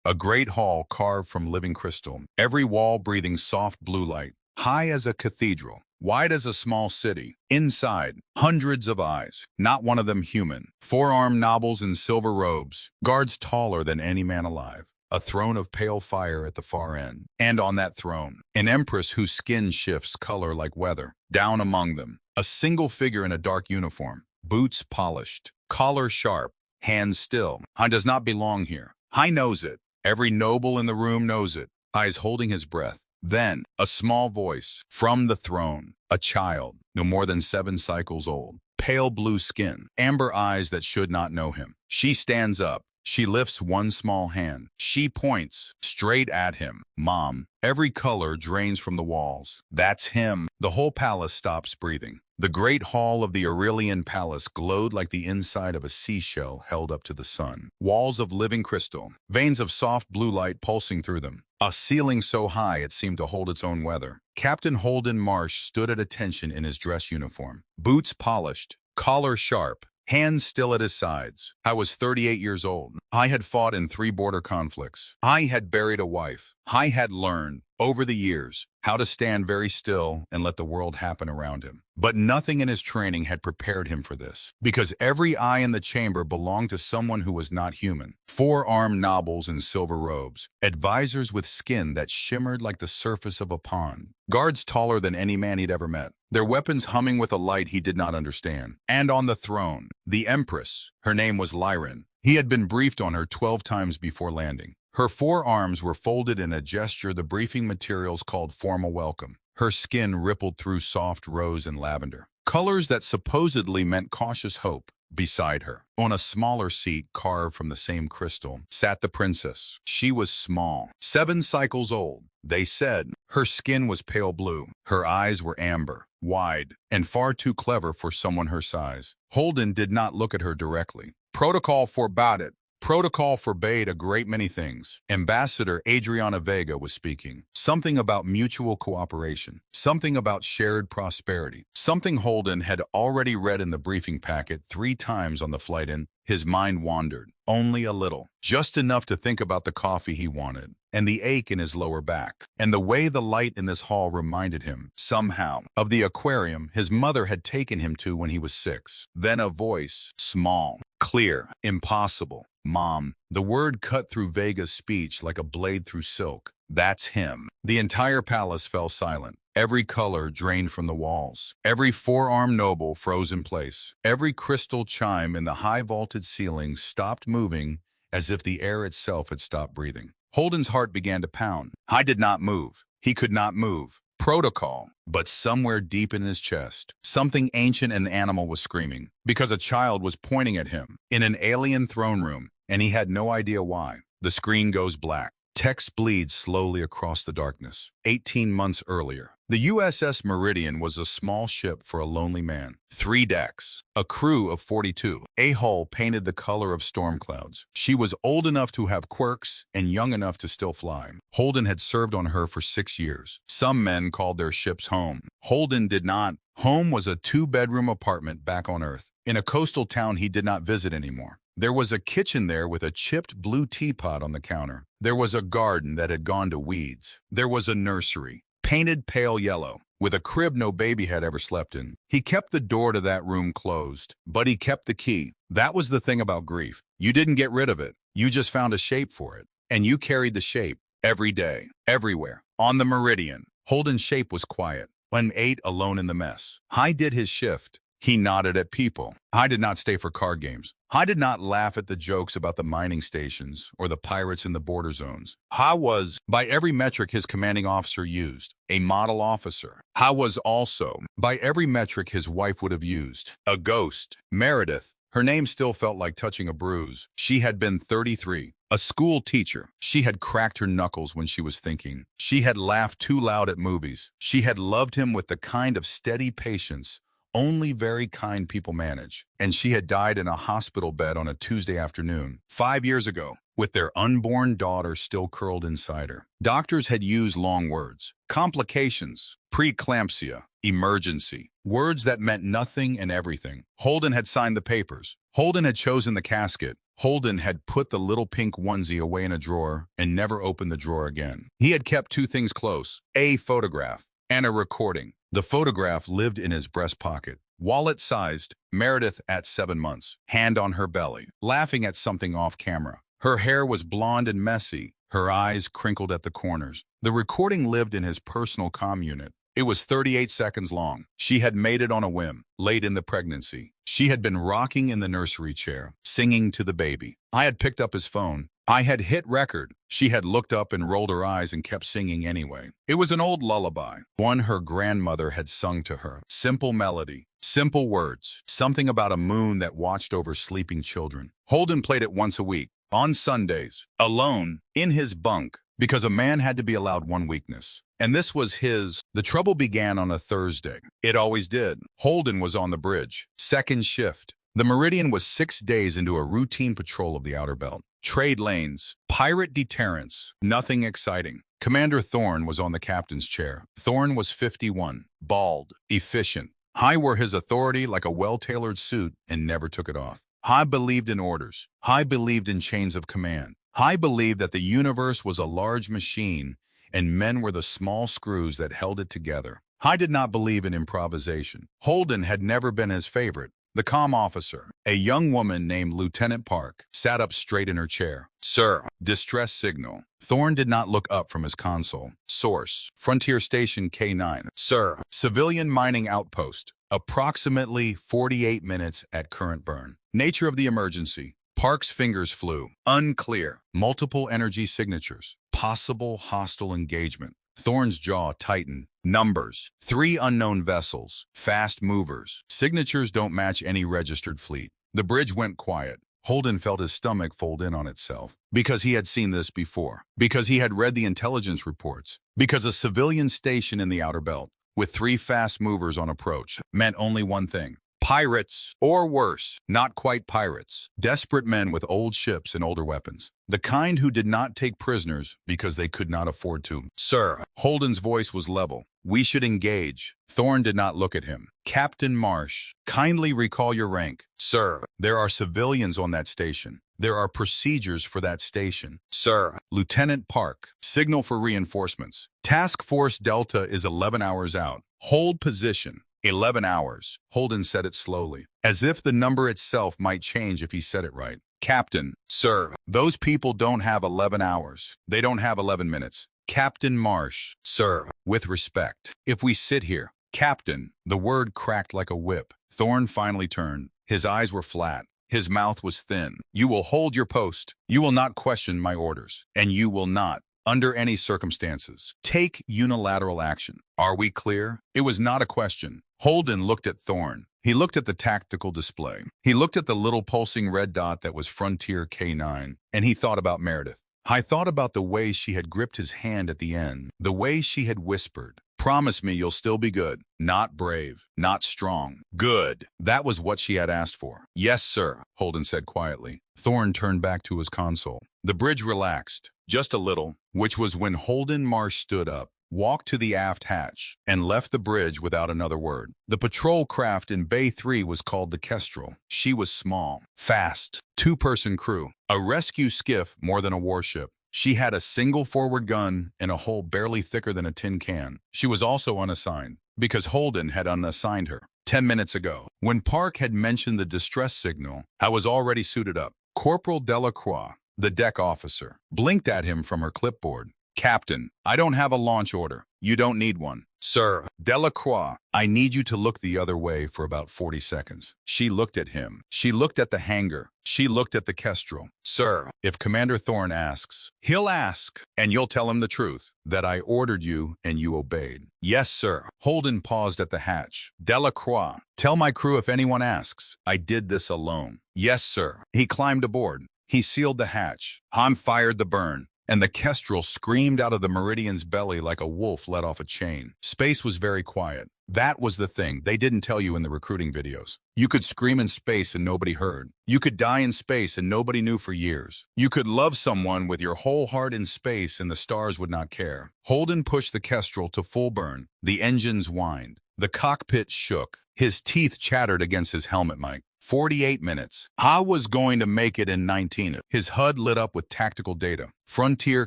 A great hall carved from living crystal, every wall breathing soft blue light, high as a cathedral, wide as a small city. Inside, hundreds of eyes, not one of them human. Four-armed nobles in silver robes, guards taller than any man alive. A throne of pale fire at the far end. And on that throne, an empress whose skin shifts color like weather. Down among them, a single figure in a dark uniform, boots polished, collar sharp, hands still. I does not belong here. I knows it. Every noble in the room knows it. I is holding his breath. Then, a small voice, from the throne, a child, no more than 7 cycles old, pale blue skin, amber eyes that should not know him. She stands up. She lifts one small hand. She points straight at him. Mom. Every color drains from the walls. That's him. The whole palace stops breathing. The great hall of the Aurelian palace glowed like the inside of a seashell held up to the sun. Walls of living crystal, veins of soft blue light pulsing through them. A ceiling so high it seemed to hold its own weather. Captain Holden Marsh stood at attention in his dress uniform. Boots polished, collar sharp, hands still at his sides. I was 38 years old. I had fought in 3 border conflicts. I had buried a wife. I had learned, over the years, how to stand very still and let the world happen around him. But nothing in his training had prepared him for this, because every eye in the chamber belonged to someone who was not human. 4-armed nobles in silver robes, advisors with skin that shimmered like the surface of a pond, guards taller than any man he'd ever met, their weapons humming with a light he did not understand. And on the throne, the empress. Her name was Lyran. He had been briefed on her 12 times before landing. Her 4 arms were folded in a gesture the briefing materials called formal welcome. Her skin rippled through soft rose and lavender, colors that supposedly meant cautious hope. Beside her, on a smaller seat carved from the same crystal, sat the princess. She was small, 7 cycles old. They said her skin was pale blue. Her eyes were amber, wide, and far too clever for someone her size. Holden did not look at her directly. Protocol forbade it. Protocol forbade a great many things. Ambassador Adriana Vega was speaking. Something about mutual cooperation. Something about shared prosperity. Something Holden had already read in the briefing packet 3 times on the flight in. His mind wandered. Only a little. Just enough to think about the coffee he wanted, and the ache in his lower back, and the way the light in this hall reminded him, somehow, of the aquarium his mother had taken him to when he was 6. Then a voice, small, clear, impossible. Mom. The word cut through Vega's speech like a blade through silk. That's him. The entire palace fell silent. Every color drained from the walls. Every 4-armed noble froze in place. Every crystal chime in the high-vaulted ceiling stopped moving as if the air itself had stopped breathing. Holden's heart began to pound. I did not move. He could not move. Protocol. But somewhere deep in his chest, something ancient and animal was screaming, because a child was pointing at him in an alien throne room, and he had no idea why. The screen goes black. Text bleeds slowly across the darkness. 18 months earlier, the USS Meridian was a small ship for a lonely man. 3 decks, a crew of 42, a hull painted the color of storm clouds. She was old enough to have quirks and young enough to still fly. Holden had served on her for 6 years. Some men called their ships home. Holden did not. Home was a 2-bedroom apartment back on Earth, in a coastal town he did not visit anymore. There was a kitchen there with a chipped blue teapot on the counter. There was a garden that had gone to weeds. There was a nursery, painted pale yellow, with a crib no baby had ever slept in. He kept the door to that room closed, but he kept the key. That was the thing about grief. You didn't get rid of it. You just found a shape for it. And you carried the shape every day, everywhere. On the Meridian, Holden's shape was quiet. When ate alone in the mess. I did his shift. He nodded at people. I did not stay for card games. I did not laugh at the jokes about the mining stations or the pirates in the border zones. I was, by every metric his commanding officer used, a model officer. I was also, by every metric his wife would have used, a ghost. Meredith. Her name still felt like touching a bruise. She had been 33. A school teacher. She had cracked her knuckles when she was thinking. She had laughed too loud at movies. She had loved him with the kind of steady patience only very kind people manage. And she had died in a hospital bed on a Tuesday afternoon, 5 years ago, with their unborn daughter still curled inside her. Doctors had used long words. Complications, preeclampsia, emergency. Words that meant nothing and everything. Holden had signed the papers. Holden had chosen the casket. Holden had put the little pink onesie away in a drawer and never opened the drawer again. He had kept two things close, a photograph and a recording. The photograph lived in his breast pocket. Wallet-sized, Meredith at 7 months, hand on her belly, laughing at something off camera. Her hair was blonde and messy, her eyes crinkled at the corners. The recording lived in his personal comm unit. It was 38 seconds long. She had made it on a whim, late in the pregnancy. She had been rocking in the nursery chair, singing to the baby. I had picked up his phone. I had hit record. She had looked up and rolled her eyes and kept singing anyway. It was an old lullaby, one her grandmother had sung to her. Simple melody, simple words, something about a moon that watched over sleeping children. Holden played it once a week, on Sundays, alone, in his bunk, because a man had to be allowed one weakness. And this was his. The trouble began on a Thursday. It always did. Holden was on the bridge, second shift. The Meridian was 6 days into a routine patrol of the outer belt. Trade lanes, pirate deterrence, nothing exciting. Commander Thorne was on the captain's chair. Thorne was 51, bald, efficient. High wore his authority like a well-tailored suit and never took it off. High believed in orders. High believed in chains of command. High believed that the universe was a large machine and men were the small screws that held it together. High did not believe in improvisation. Holden had never been his favorite. The comm officer, a young woman named Lieutenant Park, sat up straight in her chair. Sir, distress signal. Thorne did not look up from his console. Source, Frontier Station K9. Sir, civilian mining outpost. Approximately 48 minutes at current burn. Nature of the emergency. Park's fingers flew. Unclear. Multiple energy signatures. Possible hostile engagement. Thorne's jaw tightened. Numbers. 3 unknown vessels. Fast movers. Signatures don't match any registered fleet. The bridge went quiet. Holden felt his stomach fold in on itself. Because he had seen this before. Because he had read the intelligence reports. Because a civilian station in the outer belt, with 3 fast movers on approach, meant only one thing. Pirates, or worse, not quite pirates. Desperate men with old ships and older weapons. The kind who did not take prisoners because they could not afford to. Sir, Holden's voice was level. We should engage. Thorne did not look at him. Captain Marsh, kindly recall your rank. Sir, there are civilians on that station. There are procedures for that station. Sir, Lieutenant Park, signal for reinforcements. Task Force Delta is 11 hours out. Hold position. 11 hours. Holden said it slowly, as if the number itself might change if he said it right. Captain, sir, those people don't have 11 hours. They don't have 11 minutes. Captain Marsh, sir, with respect. If we sit here, Captain, the word cracked like a whip. Thorne finally turned. His eyes were flat. His mouth was thin. You will hold your post. You will not question my orders. And you will not, under any circumstances, take unilateral action. Are we clear? It was not a question. Holden looked at Thorne. He looked at the tactical display. He looked at the little pulsing red dot that was Frontier K9, and he thought about Meredith. I thought about the way she had gripped his hand at the end, the way she had whispered, "Promise me you'll still be good, not brave, not strong. Good." That was what she had asked for. Yes, sir, Holden said quietly. Thorne turned back to his console. The bridge relaxed, just a little, which was when Holden Marsh stood up, walked to the aft hatch, and left the bridge without another word. The patrol craft in Bay 3 was called the Kestrel. She was small, fast, 2-person crew, a rescue skiff more than a warship. She had a single forward gun and a hole barely thicker than a tin can. She was also unassigned, because Holden had unassigned her 10 minutes ago. When Park had mentioned the distress signal, I was already suited up. Corporal Delacroix, the deck officer, blinked at him from her clipboard. Captain, I don't have a launch order. You don't need one. Sir, Delacroix, I need you to look the other way for about 40 seconds. She looked at him. She looked at the hangar. She looked at the Kestrel. Sir, if Commander Thorne asks, he'll ask, and you'll tell him the truth, that I ordered you and you obeyed. Yes, sir. Holden paused at the hatch. Delacroix, tell my crew if anyone asks. I did this alone. Yes, sir. He climbed aboard. He sealed the hatch. Han fired the burn. And the Kestrel screamed out of the Meridian's belly like a wolf let off a chain. Space was very quiet. That was the thing they didn't tell you in the recruiting videos. You could scream in space and nobody heard. You could die in space and nobody knew for years. You could love someone with your whole heart in space and the stars would not care. Holden pushed the Kestrel to full burn. The engines whined. The cockpit shook. His teeth chattered against his helmet mic. 48 minutes. I was going to make it in 19. His HUD lit up with tactical data. Frontier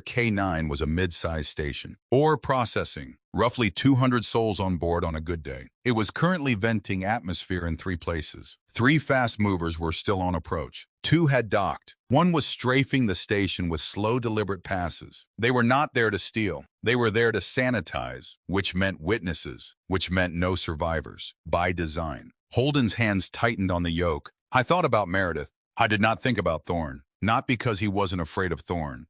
K9 was a mid-sized station. Ore processing. Roughly 200 souls on board on a good day. It was currently venting atmosphere in 3 places. 3 fast movers were still on approach. 2 had docked. 1 was strafing the station with slow, deliberate passes. They were not there to steal. They were there to sanitize, which meant witnesses, which meant no survivors, by design. Holden's hands tightened on the yoke. I thought about Meredith. I did not think about Thorne. Not because he wasn't afraid of Thorne.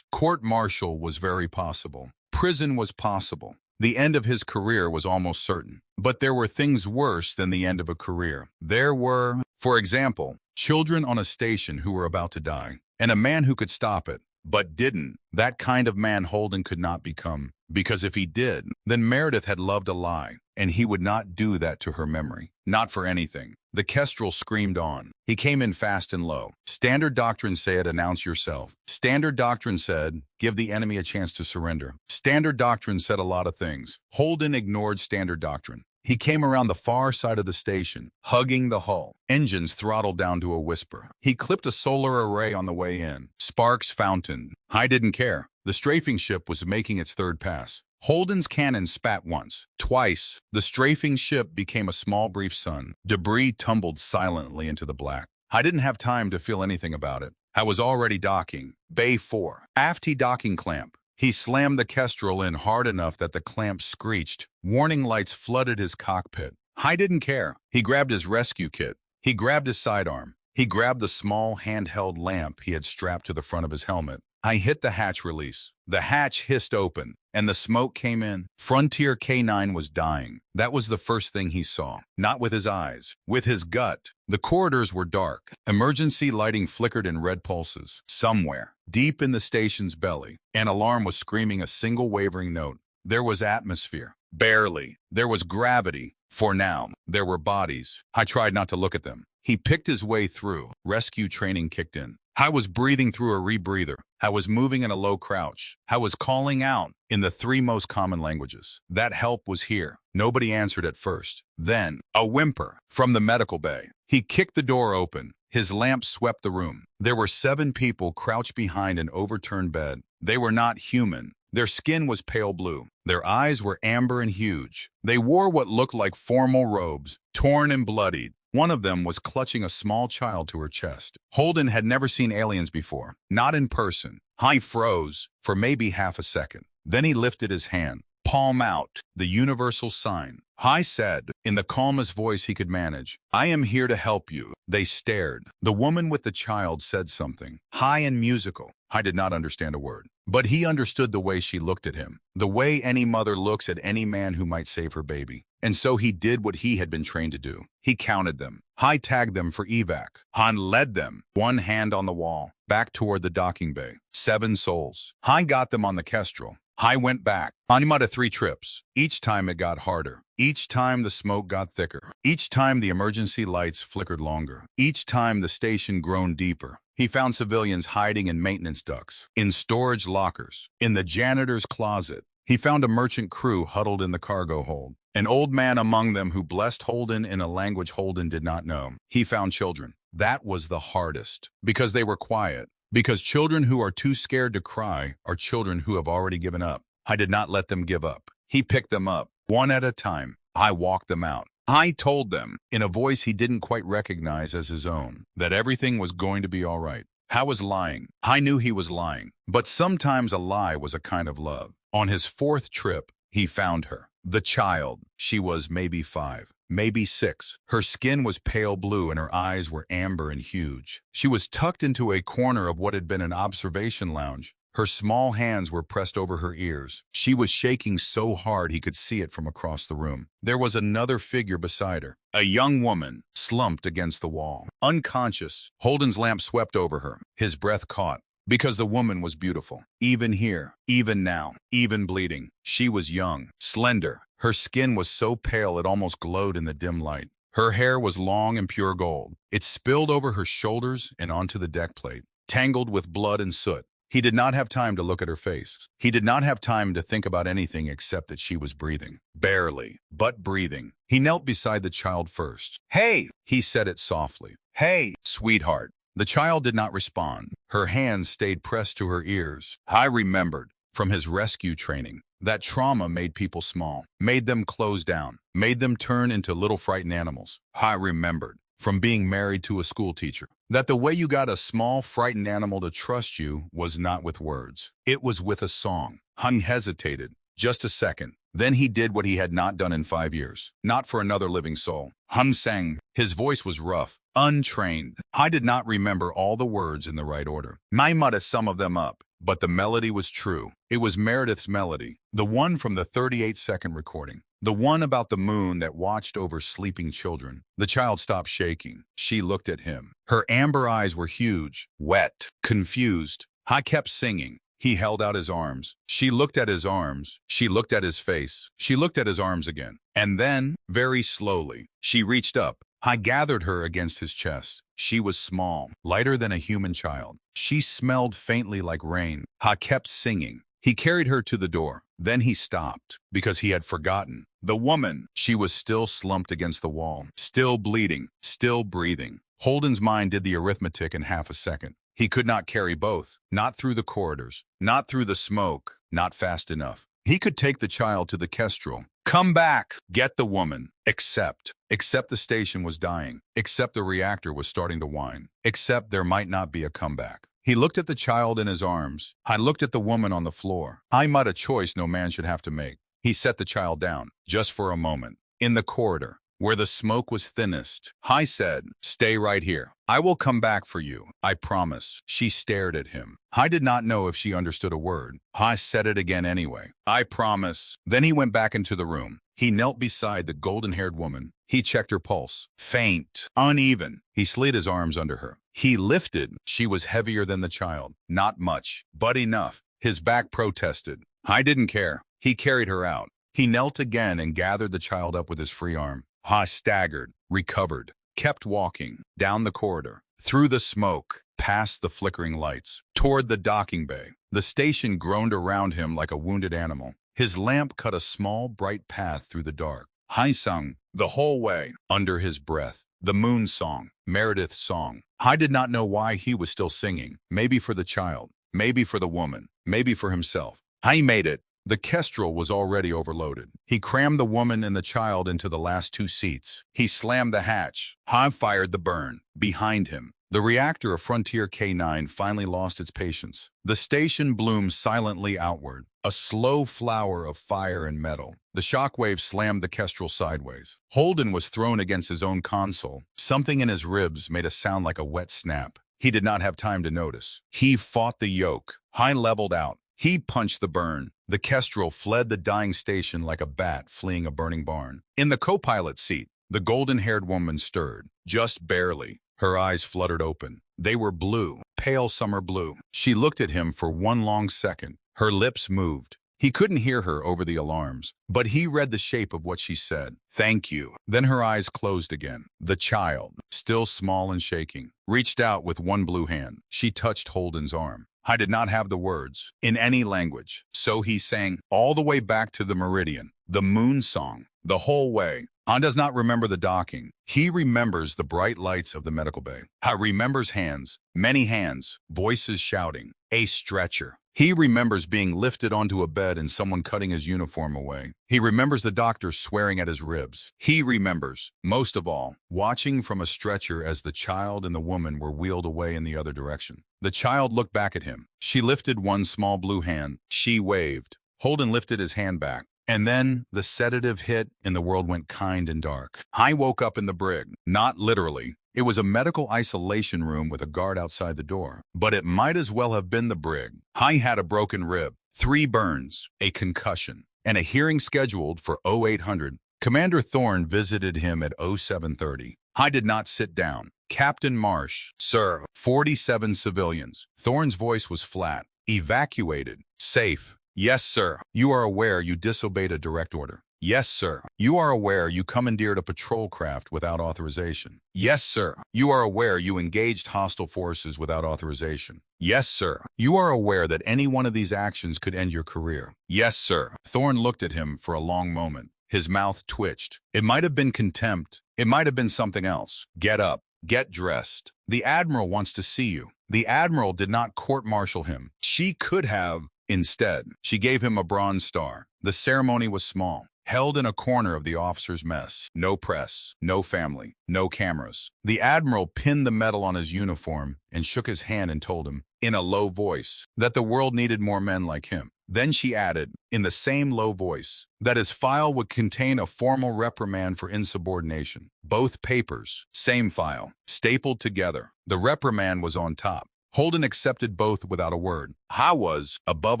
Court-martial was very possible. Prison was possible. The end of his career was almost certain. But there were things worse than the end of a career. There were, for example, children on a station who were about to die, and a man who could stop it, but didn't. That kind of man Holden could not become, because if he did, then Meredith had loved a lie, and he would not do that to her memory. Not for anything. The Kestrel screamed on. He came in fast and low. Standard doctrine said, announce yourself. Standard doctrine said, give the enemy a chance to surrender. Standard doctrine said a lot of things. Holden ignored standard doctrine. He came around the far side of the station, hugging the hull. Engines throttled down to a whisper. He clipped a solar array on the way in. Sparks fountained. I didn't care. The strafing ship was making its 3rd pass. Holden's cannon spat once, twice. The strafing ship became a small brief sun. Debris tumbled silently into the black. I didn't have time to feel anything about it. I was already docking. Bay 4. Aft docking clamp. He slammed the Kestrel in hard enough that the clamp screeched. Warning lights flooded his cockpit. I didn't care. He grabbed his rescue kit. He grabbed his sidearm. He grabbed the small handheld lamp he had strapped to the front of his helmet. I hit the hatch release. The hatch hissed open, and the smoke came in. Frontier K9 was dying. That was the first thing he saw. Not with his eyes, with his gut. The corridors were dark. Emergency lighting flickered in red pulses. Somewhere, deep in the station's belly, an alarm was screaming a single wavering note. There was atmosphere. Barely. There was gravity. For now, there were bodies. I tried not to look at them. He picked his way through. Rescue training kicked in. I was breathing through a rebreather. I was moving in a low crouch. I was calling out in the 3 most common languages. That help was here. Nobody answered at first. Then, a whimper from the medical bay. He kicked the door open. His lamp swept the room. There were 7 people crouched behind an overturned bed. They were not human. Their skin was pale blue. Their eyes were amber and huge. They wore what looked like formal robes, torn and bloodied. One of them was clutching a small child to her chest. Holden had never seen aliens before, not in person. I froze for maybe half a second. Then he lifted his hand, palm out, the universal sign. I said, in the calmest voice he could manage, I am here to help you. They stared. The woman with the child said something, high and musical. I did not understand a word. But he understood the way she looked at him, the way any mother looks at any man who might save her baby. And so he did what he had been trained to do. He counted them. I tagged them for evac. Han led them, one hand on the wall, back toward the docking bay. 7 souls. I got them on the Kestrel. I went back. Animata 3 trips. Each time it got harder. Each time the smoke got thicker. Each time the emergency lights flickered longer. Each time the station groaned deeper. He found civilians hiding in maintenance ducts, in storage lockers, in the janitor's closet. He found a merchant crew huddled in the cargo hold. An old man among them who blessed Holden in a language Holden did not know. He found children. That was the hardest, because they were quiet. Because children who are too scared to cry are children who have already given up. I did not let them give up. He picked them up, one at a time. I walked them out. I told them, in a voice he didn't quite recognize as his own, that everything was going to be all right. I was lying. I knew he was lying. But sometimes a lie was a kind of love. On his 4th trip, he found her. The child. She was maybe 5, maybe 6. Her skin was pale blue and her eyes were amber and huge. She was tucked into a corner of what had been an observation lounge. Her small hands were pressed over her ears. She was shaking so hard he could see it from across the room. There was another figure beside her, a young woman, slumped against the wall. Unconscious, Holden's lamp swept over her. His breath caught. Because the woman was beautiful. Even here, even now, even bleeding. She was young, slender. Her skin was so pale it almost glowed in the dim light. Her hair was long and pure gold. It spilled over her shoulders and onto the deck plate, tangled with blood and soot. He did not have time to look at her face. He did not have time to think about anything except that she was breathing. Barely, but breathing. He knelt beside the child first. "Hey!" He said it softly. "Hey, sweetheart." The child did not respond. Her hands stayed pressed to her ears. I remembered from his rescue training that trauma made people small, made them close down, made them turn into little frightened animals. I remembered from being married to a school teacher that the way you got a small frightened animal to trust you was not with words. It was with a song. Hun hesitated just a second. Then he did what he had not done in 5 years. Not for another living soul. Hun sang. His voice was rough, untrained. I did not remember all the words in the right order. I mudded some of them up, but the melody was true. It was Meredith's melody, the one from the 38-second recording. The one about the moon that watched over sleeping children. The child stopped shaking. She looked at him. Her amber eyes were huge, wet, confused. I kept singing. He held out his arms. She looked at his arms. She looked at his face. She looked at his arms again. And then, very slowly, she reached up. I gathered her against his chest. She was small, lighter than a human child. She smelled faintly like rain. I kept singing. He carried her to the door. Then he stopped, because he had forgotten. The woman, she was still slumped against the wall, still bleeding, still breathing. Holden's mind did the arithmetic in half a second. He could not carry both, not through the corridors, not through the smoke, not fast enough. He could take the child to the Kestrel. Come back! Get the woman. Except the station was dying. Except the reactor was starting to whine. Except there might not be a comeback. He looked at the child in his arms. I looked at the woman on the floor. I made a choice no man should have to make. He set the child down, just for a moment. In the corridor, where the smoke was thinnest, I said, "Stay right here. I will come back for you. I promise." She stared at him. I did not know if she understood a word. I said it again anyway. "I promise." Then he went back into the room. He knelt beside the golden-haired woman. He checked her pulse. Faint, uneven. He slid his arms under her. He lifted. She was heavier than the child. Not much, but enough. His back protested. I didn't care. He carried her out. He knelt again and gathered the child up with his free arm. I staggered, recovered, kept walking, down the corridor, through the smoke, past the flickering lights, toward the docking bay. The station groaned around him like a wounded animal. His lamp cut a small, bright path through the dark. I sung the whole way, under his breath. The moon song, Meredith's song. I did not know why he was still singing. Maybe for the child, maybe for the woman, maybe for himself. I made it. The Kestrel was already overloaded. He crammed the woman and the child into the last 2 seats. He slammed the hatch. I fired the burn. Behind him, the reactor of Frontier K9 finally lost its patience. The station bloomed silently outward, a slow flower of fire and metal. The shockwave slammed the Kestrel sideways. Holden was thrown against his own console. Something in his ribs made a sound like a wet snap. He did not have time to notice. He fought the yoke. I leveled out. He punched the burn. The Kestrel fled the dying station like a bat fleeing a burning barn. In the co-pilot seat, the golden-haired woman stirred, just barely. Her eyes fluttered open. They were blue, pale summer blue. She looked at him for one long second. Her lips moved. He couldn't hear her over the alarms, but he read the shape of what she said. Thank you. Then her eyes closed again. The child, still small and shaking, reached out with one blue hand. She touched Holden's arm. I did not have the words in any language, so he sang all the way back to the meridian, the moon song, the whole way. Han does not remember the docking. He remembers the bright lights of the medical bay. He remembers hands, many hands, voices shouting, a stretcher. He remembers being lifted onto a bed and someone cutting his uniform away. He remembers the doctor swearing at his ribs. He remembers, most of all, watching from a stretcher as the child and the woman were wheeled away in the other direction. The child looked back at him. She lifted one small blue hand. She waved. Holden lifted his hand back. And then the sedative hit and the world went kind and dark. I woke up in the brig, not literally. It was a medical isolation room with a guard outside the door. But it might as well have been the brig. I had a broken rib, 3 burns, a concussion, and a hearing scheduled for 0800. Commander Thorne visited him at 0730. I did not sit down. Captain Marsh, sir, 47 civilians. Thorne's voice was flat. Evacuated. Safe. Yes, sir. You are aware you disobeyed a direct order. Yes, sir. You are aware you commandeered a patrol craft without authorization. Yes, sir. You are aware you engaged hostile forces without authorization. Yes, sir. You are aware that any one of these actions could end your career. Yes, sir. Thorne looked at him for a long moment. His mouth twitched. It might have been contempt. It might have been something else. Get up. Get dressed. The Admiral wants to see you. The Admiral did not court-martial him. She could have. Instead, she gave him a Bronze Star. The ceremony was small, held in a corner of the officers' mess. No press, no family, no cameras. The Admiral pinned the medal on his uniform and shook his hand and told him, in a low voice, that the world needed more men like him. Then she added, in the same low voice, that his file would contain a formal reprimand for insubordination. Both papers, same file, stapled together. The reprimand was on top. Holden accepted both without a word. Ha was, above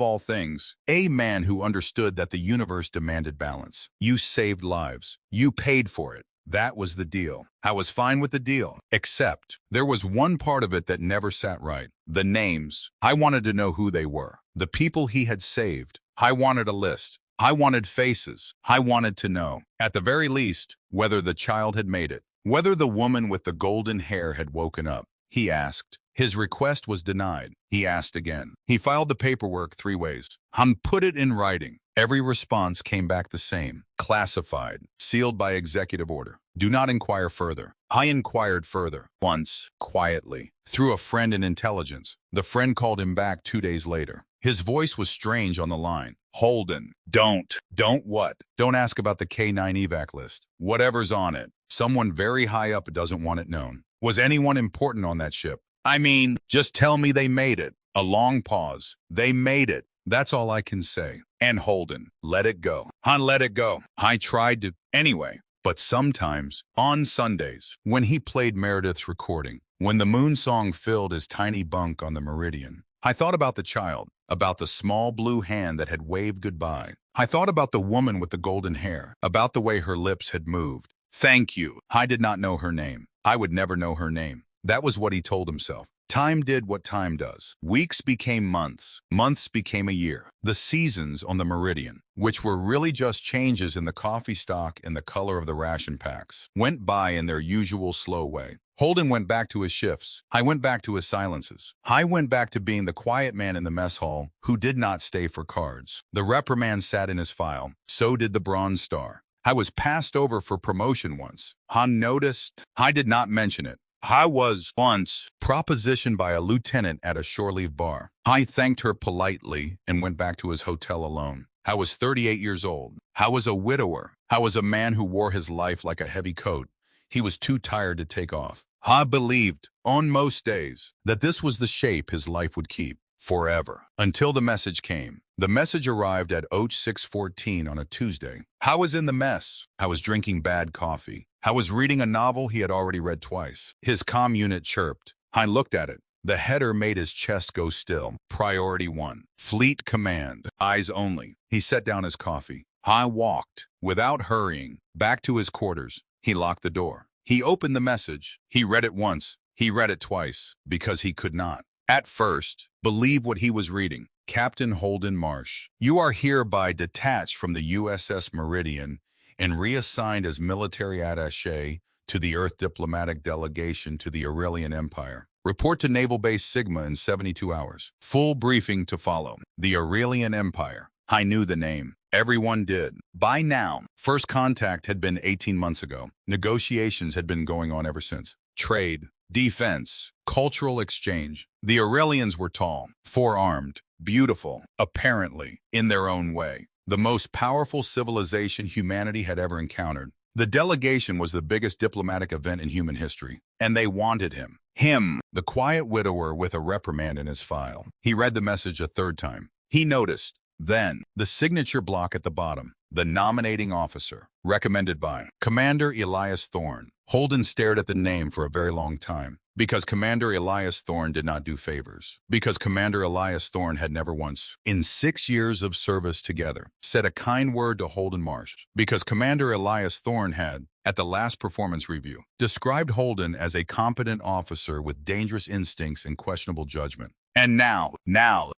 all things, a man who understood that the universe demanded balance. You saved lives. You paid for it. That was the deal. I was fine with the deal, except there was one part of it that never sat right. The names. I wanted to know who they were. The people he had saved. I wanted a list. I wanted faces. I wanted to know, at the very least, whether the child had made it, whether the woman with the golden hair had woken up. He asked. His request was denied. He asked again. He filed the paperwork 3 ways. Put it in writing. Every response came back the same. Classified. Sealed by executive order. Do not inquire further. I inquired further. Once, quietly, through a friend in intelligence. The friend called him back 2 days later. His voice was strange on the line. Holden, don't what? Don't ask about the K-9 evac list. Whatever's on it. Someone very high up doesn't want it known. Was anyone important on that ship? I mean, just tell me they made it. A long pause. They made it. That's all I can say. And Holden, let it go. Let it go. I tried to. Anyway, but sometimes, on Sundays, when he played Meredith's recording, when the moon song filled his tiny bunk on the Meridian, I thought about the child, about the small blue hand that had waved goodbye. I thought about the woman with the golden hair, about the way her lips had moved. Thank you. I did not know her name. I would never know her name. That was what he told himself. Time did what time does. Weeks became months. Months became a year. The seasons on the Meridian, which were really just changes in the coffee stock and the color of the ration packs, went by in their usual slow way. Holden went back to his shifts. I went back to his silences. I went back to being the quiet man in the mess hall who did not stay for cards. The reprimand sat in his file. So did the Bronze Star. I was passed over for promotion once. Han noticed. I did not mention it. I was once propositioned by a lieutenant at a shore leave bar. I thanked her politely and went back to his hotel alone. I was 38 years old. I was a widower. I was a man who wore his life like a heavy coat. He was too tired to take off. I believed, on most days, that this was the shape his life would keep. Forever. Until the message came. The message arrived at 0614 on a Tuesday. I was in the mess. I was drinking bad coffee. I was reading a novel he had already read twice. His comm unit chirped. I looked at it. The header made his chest go still. Priority 1. Fleet Command. Eyes only. He set down his coffee. I walked, without hurrying, back to his quarters. He locked the door. He opened the message. He read it once. He read it twice, because he could not. At first, believe what he was reading. Captain Holden Marsh, you are hereby detached from the USS Meridian and reassigned as military attaché to the Earth diplomatic delegation to the Aurelian Empire. Report to Naval Base Sigma in 72 hours. Full briefing to follow. The Aurelian Empire. I knew the name. Everyone did. By now, first contact had been 18 months ago. Negotiations had been going on ever since. Trade, defense, cultural exchange. The Aurelians were tall, four-armed, beautiful, apparently, in their own way. The most powerful civilization humanity had ever encountered. The delegation was the biggest diplomatic event in human history, and they wanted him. Him, the quiet widower with a reprimand in his file. He read the message a third time. He noticed, then, the signature block at the bottom. The nominating officer, recommended by Commander Elias Thorne. Holden stared at the name for a very long time, because Commander Elias Thorne did not do favors, because Commander Elias Thorne had never once, in 6 years of service together, said a kind word to Holden Marsh, because Commander Elias Thorne had, at the last performance review, described Holden as a competent officer with dangerous instincts and questionable judgment. And now,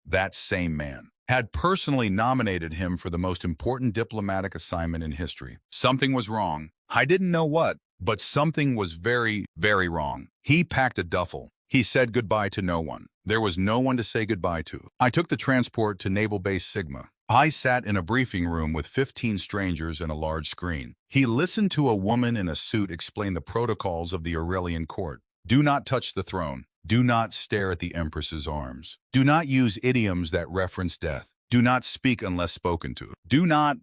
that same man, had personally nominated him for the most important diplomatic assignment in history. Something was wrong. I didn't know what, but something was very, very wrong. He packed a duffel. He said goodbye to no one. There was no one to say goodbye to. I took the transport to Naval Base Sigma. I sat in a briefing room with 15 strangers and a large screen. He listened to a woman in a suit explain the protocols of the Aurelian court. Do not touch the throne. Do not stare at the Empress's arms. Do not use idioms that reference death. Do not speak unless spoken to. Do not.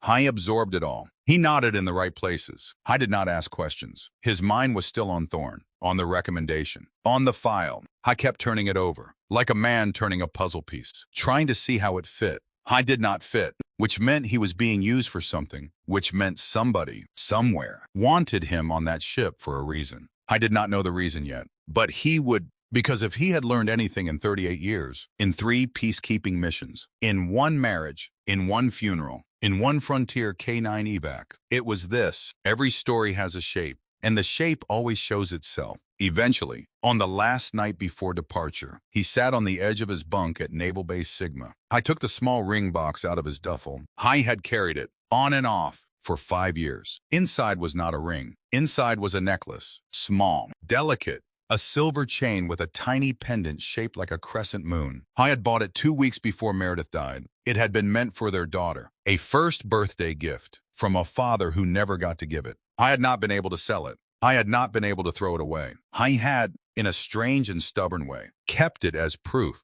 I absorbed it all. He nodded in the right places. I did not ask questions. His mind was still on Thorn, on the recommendation, on the file. I kept turning it over, like a man turning a puzzle piece, trying to see how it fit. I did not fit, which meant he was being used for something, which meant somebody, somewhere, wanted him on that ship for a reason. I did not know the reason yet, but he would, because if he had learned anything in 38 years, in 3 peacekeeping missions, in 1 marriage, in 1 funeral, in 1 frontier K9 evac, it was this: every story has a shape, and the shape always shows itself. Eventually, on the last night before departure, he sat on the edge of his bunk at Naval Base Sigma. I took the small ring box out of his duffel. I had carried it, on and off, for 5 years. Inside was not a ring. Inside was a necklace, small, delicate, a silver chain with a tiny pendant shaped like a crescent moon. I had bought it 2 weeks before Meredith died. It had been meant for their daughter, a first birthday gift from a father who never got to give it. I had not been able to sell it. I had not been able to throw it away. I had, in a strange and stubborn way, kept it as proof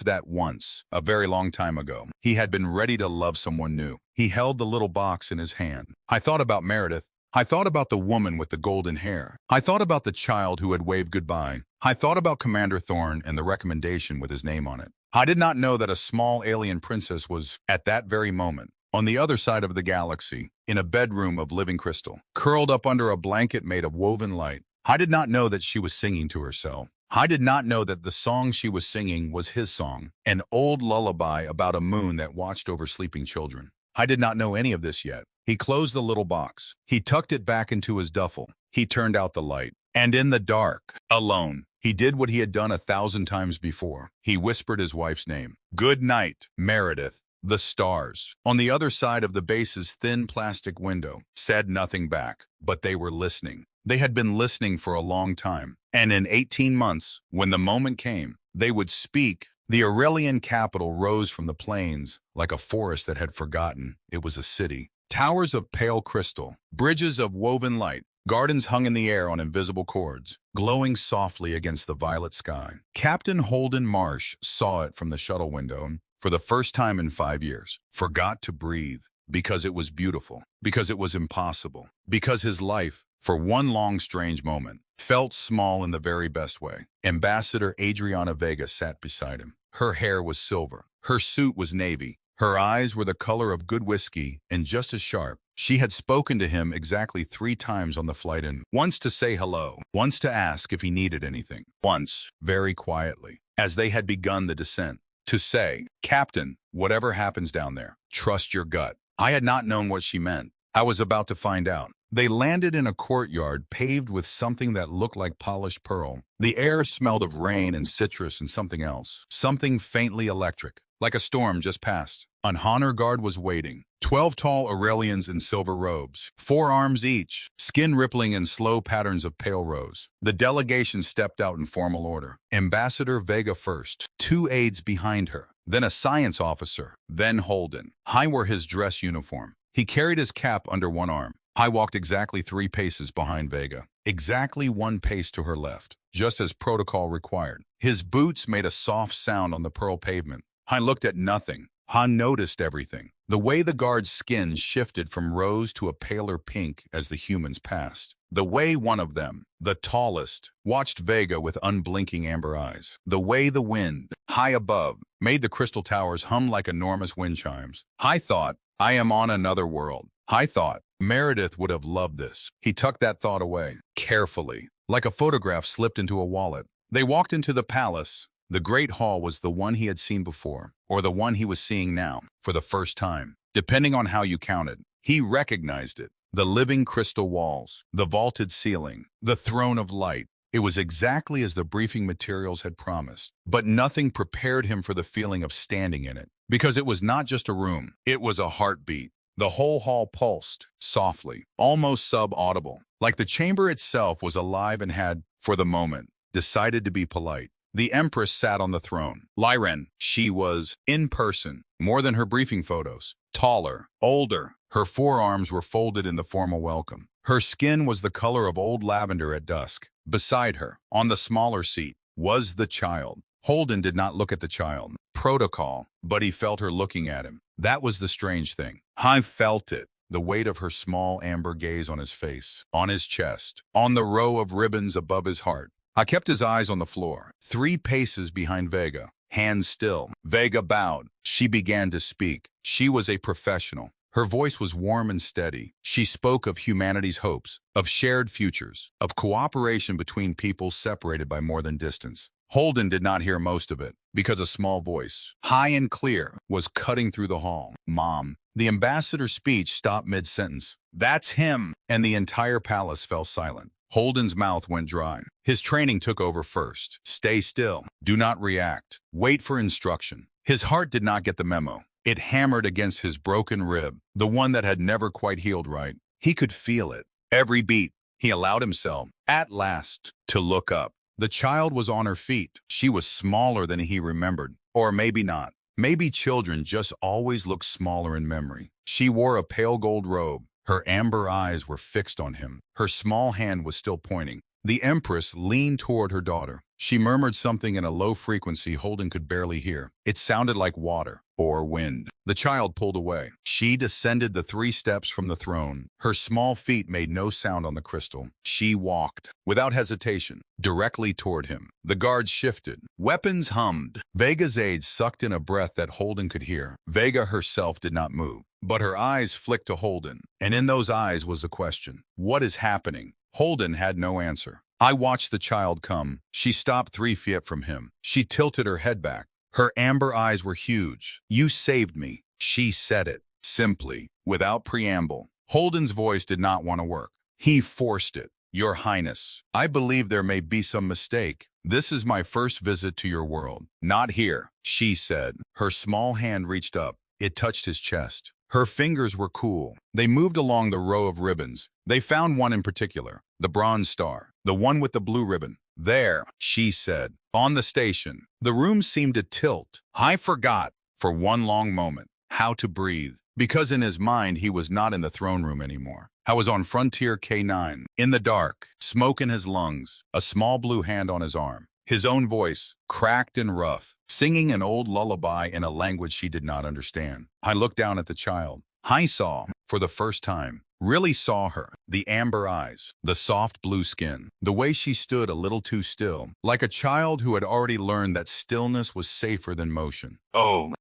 that once, a very long time ago, he had been ready to love someone new. He held the little box in his hand. I thought about Meredith. I thought about the woman with the golden hair. I thought about the child who had waved goodbye. I thought about Commander Thorn and the recommendation with his name on it. I did not know that a small alien princess was, at that very moment, on the other side of the galaxy, in a bedroom of living crystal, curled up under a blanket made of woven light. I did not know that she was singing to herself. I did not know that the song she was singing was his song, an old lullaby about a moon that watched over sleeping children. I did not know any of this yet. He closed the little box. He tucked it back into his duffel. He turned out the light. And in the dark, alone, he did what he had done 1,000 times before. He whispered his wife's name. Good night, Meredith. The stars, on the other side of the base's thin plastic window, said nothing back, but they were listening. They had been listening for a long time, and in 18 months, when the moment came, they would speak. The Aurelian capital rose from the plains like a forest that had forgotten it was a city. Towers of pale crystal, bridges of woven light, gardens hung in the air on invisible cords, glowing softly against the violet sky. Captain Holden Marsh saw it from the shuttle window. For the first time in 5 years, forgot to breathe, because it was beautiful, because it was impossible, because his life, for one long strange moment, felt small in the very best way. Ambassador Adriana Vega sat beside him. Her hair was silver, her suit was navy, her eyes were the color of good whiskey and just as sharp. She had spoken to him exactly 3 times on the flight in, once to say hello, once to ask if he needed anything, once, very quietly, as they had begun the descent, to say, Captain, whatever happens down there, trust your gut. I had not known what she meant. I was about to find out. They landed in a courtyard paved with something that looked like polished pearl. The air smelled of rain and citrus and something else, something faintly electric, like a storm just passed. An honor guard was waiting. 12 tall Aurelians in silver robes, 4 arms each, skin rippling in slow patterns of pale rose. The delegation stepped out in formal order. Ambassador Vega first, 2 aides behind her, then a science officer, then Holden. I wore his dress uniform. He carried his cap under one arm. I walked exactly 3 paces behind Vega, exactly 1 pace to her left, just as protocol required. His boots made a soft sound on the pearl pavement. I looked at nothing. I noticed everything. The way the guard's skin shifted from rose to a paler pink as the humans passed. The way one of them, the tallest, watched Vega with unblinking amber eyes. The way the wind, high above, made the crystal towers hum like enormous wind chimes. I thought, I am on another world. I thought, Meredith would have loved this. He tucked that thought away, carefully, like a photograph slipped into a wallet. They walked into the palace. The great hall was the one he had seen before, or the one he was seeing now, for the first time. Depending on how you counted, he recognized it. The living crystal walls, the vaulted ceiling, the throne of light. It was exactly as the briefing materials had promised, but nothing prepared him for the feeling of standing in it. Because it was not just a room, it was a heartbeat. The whole hall pulsed, softly, almost sub-audible, like the chamber itself was alive and had, for the moment, decided to be polite. The Empress sat on the throne. Lyran, she was, in person, more than her briefing photos. Taller, older, her forearms were folded in the formal welcome. Her skin was the color of old lavender at dusk. Beside her, on the smaller seat, was the child. Holden did not look at the child. Protocol, but he felt her looking at him. That was the strange thing. I felt it. The weight of her small amber gaze on his face, on his chest, on the row of ribbons above his heart. I kept his eyes on the floor, 3 paces behind Vega, hands still. Vega bowed. She began to speak. She was a professional. Her voice was warm and steady. She spoke of humanity's hopes, of shared futures, of cooperation between peoples separated by more than distance. Holden did not hear most of it, because a small voice, high and clear, was cutting through the hall. Mom. The ambassador's speech stopped mid-sentence. That's him! And the entire palace fell silent. Holden's mouth went dry. His training took over first. Stay still. Do not react. Wait for instruction. His heart did not get the memo. It hammered against his broken rib, the one that had never quite healed right. He could feel it. Every beat. He allowed himself, at last, to look up. The child was on her feet. She was smaller than he remembered. Or maybe not. Maybe children just always look smaller in memory. She wore a pale gold robe. Her amber eyes were fixed on him. Her small hand was still pointing. The Empress leaned toward her daughter. She murmured something in a low frequency Holden could barely hear. It sounded like water or wind. The child pulled away. She descended the 3 steps from the throne. Her small feet made no sound on the crystal. She walked, without hesitation, directly toward him. The guards shifted. Weapons hummed. Vega's aide sucked in a breath that Holden could hear. Vega herself did not move, but her eyes flicked to Holden, and in those eyes was the question. What is happening? Holden had no answer. I watched the child come. She stopped 3 feet from him. She tilted her head back. Her amber eyes were huge. You saved me. She said it, simply, without preamble. Holden's voice did not want to work. He forced it. Your Highness, I believe there may be some mistake. This is my first visit to your world. Not here, she said. Her small hand reached up. It touched his chest. Her fingers were cool. They moved along the row of ribbons. They found one in particular, the bronze star, the one with the blue ribbon. There, she said, on the station. The room seemed to tilt. I forgot, for one long moment, how to breathe, because in his mind he was not in the throne room anymore. I was on Frontier K9, in the dark, smoke in his lungs, a small blue hand on his arm. His own voice, cracked and rough, singing an old lullaby in a language she did not understand. I looked down at the child. I saw, for the first time, really saw her, the amber eyes, the soft blue skin, the way she stood a little too still, like a child who had already learned that stillness was safer than motion. Oh,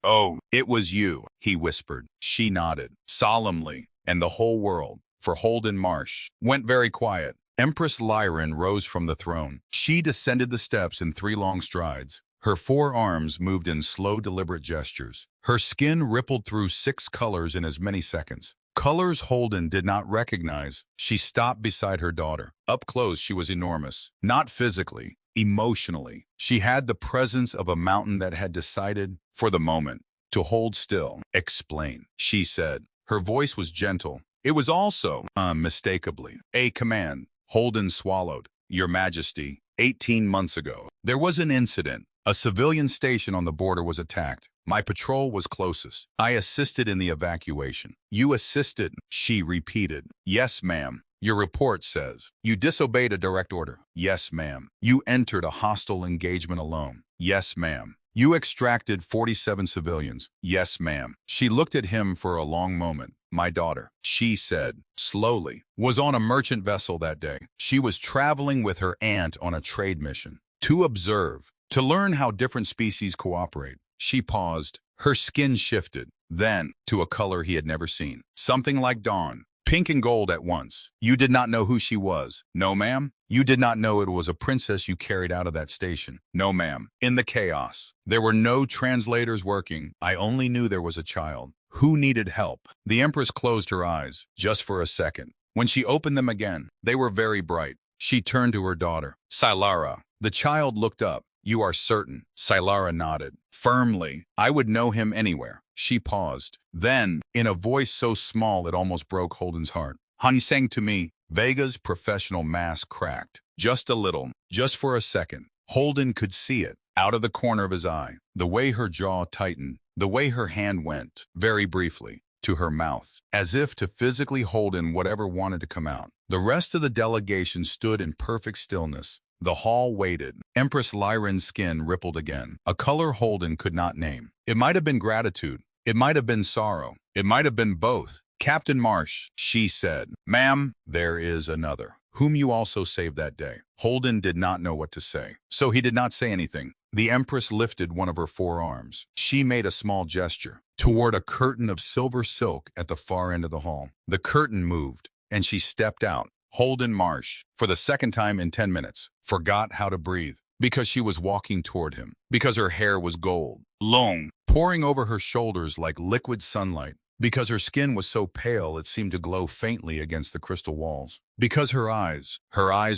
it was you, he whispered. She nodded, solemnly, and the whole world, for Holden Marsh, went very quiet. Empress Lyran rose from the throne. She descended the steps in 3 long strides. Her 4 arms moved in slow, deliberate gestures. Her skin rippled through 6 colors in as many seconds. Colors Holden did not recognize. She stopped beside her daughter. Up close, she was enormous. Not physically, emotionally. She had the presence of a mountain that had decided, for the moment, to hold still. Explain, she said. Her voice was gentle. It was also, unmistakably, a command. Holden swallowed. Your Majesty, 18 months ago, there was an incident. A civilian station on the border was attacked. My patrol was closest. I assisted in the evacuation. You assisted, she repeated. Yes, ma'am. Your report says. You disobeyed a direct order. Yes, ma'am. You entered a hostile engagement alone. Yes, ma'am. You extracted 47 civilians. Yes, ma'am. She looked at him for a long moment. My daughter, she said, slowly, was on a merchant vessel that day. She was traveling with her aunt on a trade mission. To observe, to learn how different species cooperate. She paused. Her skin shifted. Then, to a color he had never seen. Something like dawn. Pink and gold at once. You did not know who she was. No, ma'am. You did not know it was a princess you carried out of that station. No, ma'am. In the chaos, there were no translators working. I only knew there was a child who needed help. The Empress closed her eyes, just for a second. When she opened them again, they were very bright. She turned to her daughter. Silara. The child looked up. You are certain? Silara nodded. Firmly. I would know him anywhere. She paused. Then, in a voice so small it almost broke Holden's heart, he sang to me. Vega's professional mask cracked. Just a little. Just for a second. Holden could see it. Out of the corner of his eye. The way her jaw tightened. The way her hand went, very briefly, to her mouth, as if to physically hold in whatever wanted to come out. The rest of the delegation stood in perfect stillness. The hall waited. Empress Lyran's skin rippled again, a color Holden could not name. It might have been gratitude. It might have been sorrow. It might have been both. Captain Marsh, she said. Ma'am, there is another, whom you also saved that day. Holden did not know what to say, so he did not say anything. The Empress lifted one of her forearms. She made a small gesture toward a curtain of silver silk at the far end of the hall. The curtain moved, and she stepped out. Holden Marsh, for the second time in 10 minutes, forgot how to breathe, because she was walking toward him, because her hair was gold, long, pouring over her shoulders like liquid sunlight, because her skin was so pale it seemed to glow faintly against the crystal walls, because her eyes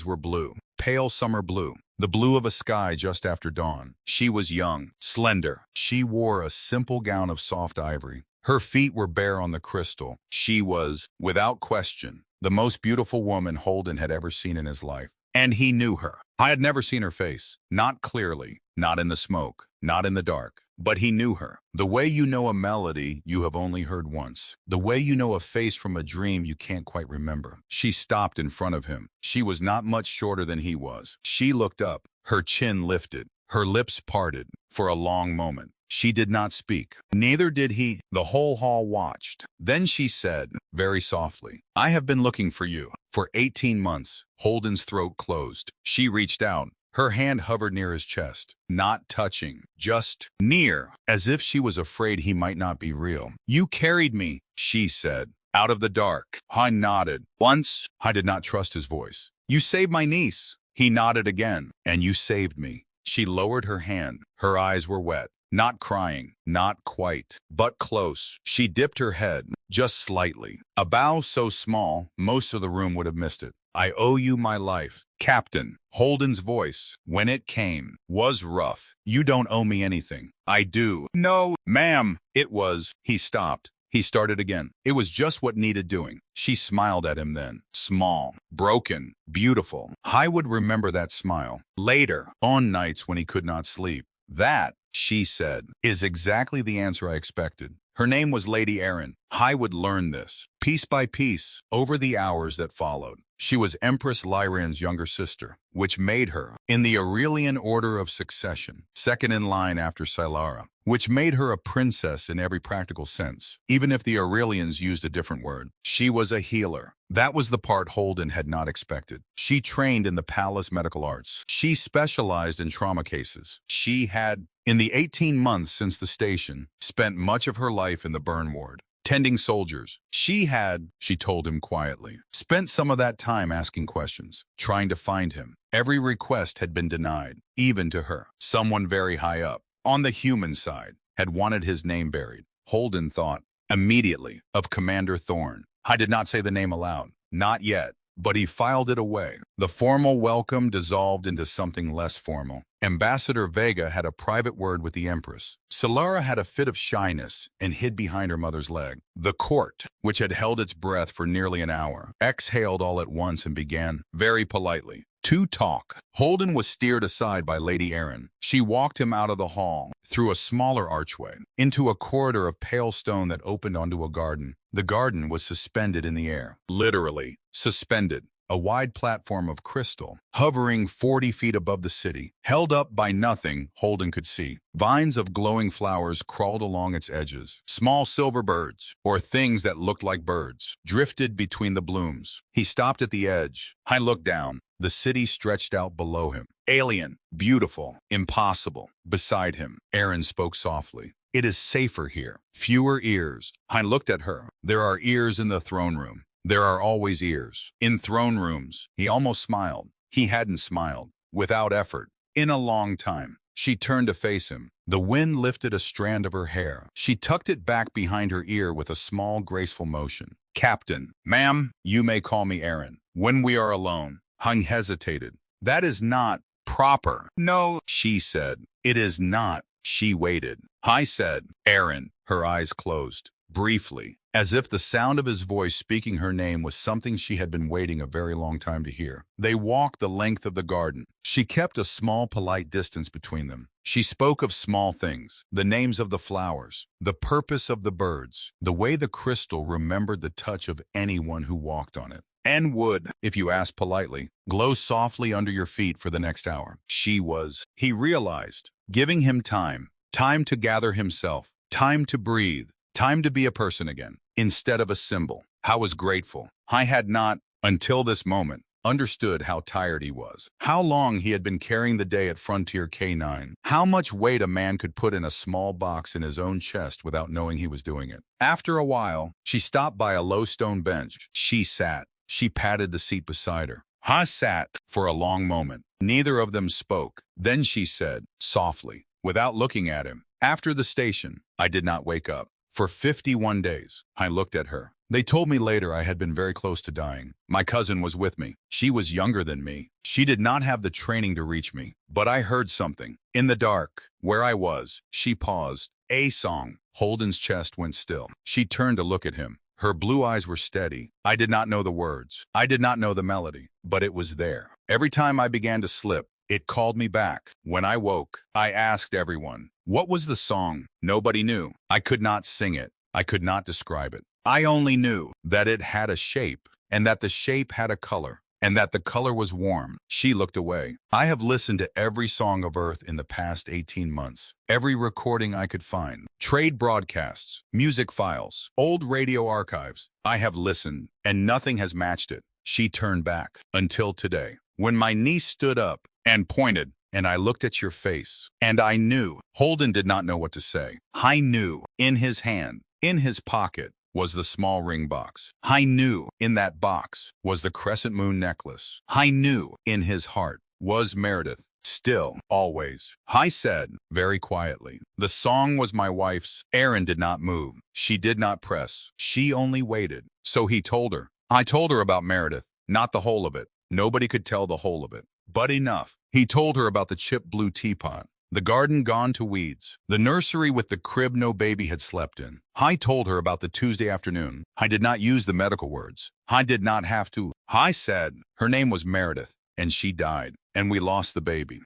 were blue, pale summer blue, the blue of a sky just after dawn. She was young, slender. She wore a simple gown of soft ivory. Her feet were bare on the crystal. She was, without question, the most beautiful woman Holden had ever seen in his life. And he knew her. I had never seen her face, not clearly, not in the smoke, not in the dark. But he knew her. The way you know a melody you have only heard once. The way you know a face from a dream you can't quite remember. She stopped in front of him. She was not much shorter than he was. She looked up, her chin lifted, her lips parted. For a long moment, she did not speak. Neither did he. The whole hall watched. Then she said, very softly, I have been looking for you. For 18 months, Holden's throat closed. She reached out. Her hand hovered near his chest, not touching, just near, as if she was afraid he might not be real. You carried me, she said, out of the dark. I nodded. Once, I did not trust his voice. You saved my niece. He nodded again. And you saved me. She lowered her hand. Her eyes were wet. Not crying, not quite, but close. She dipped her head, just slightly. A bow so small, most of the room would have missed it. I owe you my life. Captain. Holden's voice, when it came, was rough. You don't owe me anything. I do. No, ma'am. It was. He stopped. He started again. It was just what needed doing. She smiled at him then. Small, broken, beautiful. I would remember that smile. Later, on nights when he could not sleep. That, she said, is exactly the answer I expected. Her name was Lady Erin. I would learn this, piece by piece, over the hours that followed. She was Empress Lyran's younger sister, which made her, in the Aurelian order of succession, second in line after Silara, which made her a princess in every practical sense, even if the Aurelians used a different word. She was a healer. That was the part Holden had not expected. She trained in the palace medical arts. She specialized in trauma cases. She had, in the 18 months since the station, spent much of her life in the burn ward, tending soldiers. She had, she told him quietly, spent some of that time asking questions, trying to find him. Every request had been denied, even to her. Someone very high up, on the human side, had wanted his name buried. Holden thought, immediately, of Commander Thorne. I did not say the name aloud. Not yet. But he filed it away. The formal welcome dissolved into something less formal. Ambassador Vega had a private word with the Empress. Silara had a fit of shyness and hid behind her mother's leg. The court, which had held its breath for nearly an hour, exhaled all at once and began, very politely, to talk. Holden was steered aside by Lady Erin. She walked him out of the hall, through a smaller archway, into a corridor of pale stone that opened onto a garden. The garden was suspended in the air. Literally, suspended. A wide platform of crystal, hovering 40 feet above the city, held up by nothing Holden could see. Vines of glowing flowers crawled along its edges. Small silver birds, or things that looked like birds, drifted between the blooms. He stopped at the edge. I looked down. The city stretched out below him. Alien, beautiful, impossible. Beside him, Erin spoke softly. It is safer here. Fewer ears. I looked at her. There are ears in the throne room. There are always ears. In throne rooms, he almost smiled. He hadn't smiled, without effort, in a long time. She turned to face him. The wind lifted a strand of her hair. She tucked it back behind her ear with a small, graceful motion. Captain, ma'am, you may call me Erin. When we are alone, Hung hesitated. That is not proper. No, she said. It is not. She waited. I said, Aaron. Her eyes closed. Briefly, as if the sound of his voice speaking her name was something she had been waiting a very long time to hear. They walked the length of the garden. She kept a small, polite distance between them. She spoke of small things, the names of the flowers, the purpose of the birds, the way the crystal remembered the touch of anyone who walked on it, and would, if you asked politely, glow softly under your feet for the next hour. He realized, giving him time, time to gather himself, time to breathe, time to be a person again, instead of a symbol. I was grateful. I had not, until this moment, understood how tired he was, how long he had been carrying the day at Frontier K9, how much weight a man could put in a small box in his own chest without knowing he was doing it. After a while, she stopped by a low stone bench. She sat. She patted the seat beside her. I sat for a long moment. Neither of them spoke. Then she said, softly, without looking at him, after the station, I did not wake up. For 51 days, I looked at her. They told me later I had been very close to dying. My cousin was with me. She was younger than me. She did not have the training to reach me. But I heard something. In the dark, where I was, she paused. A song. Holden's chest went still. She turned to look at him. Her blue eyes were steady. I did not know the words. I did not know the melody. But it was there. Every time I began to slip, it called me back. When I woke, I asked everyone, what was the song? Nobody knew. I could not sing it. I could not describe it. I only knew that it had a shape, and that the shape had a color, and that the color was warm. She looked away. I have listened to every song of Earth in the past 18 months. Every recording I could find. Trade broadcasts, music files, old radio archives. I have listened, and nothing has matched it. She turned back. Until today, when my niece stood up and pointed, and I looked at your face, and I knew. Holden did not know what to say. I knew. In his hand, in his pocket, was the small ring box. I knew in that box was the crescent moon necklace. I knew in his heart was Meredith. Still, always. I said, very quietly. The song was my wife's. Aaron did not move. She did not press. She only waited. So he told her. I told her about Meredith. Not the whole of it. Nobody could tell the whole of it. But enough. He told her about the chipped blue teapot, the garden gone to weeds, the nursery with the crib no baby had slept in. I told her about the Tuesday afternoon. I did not use the medical words. I did not have to. I said her name was Meredith, and she died, and we lost the baby.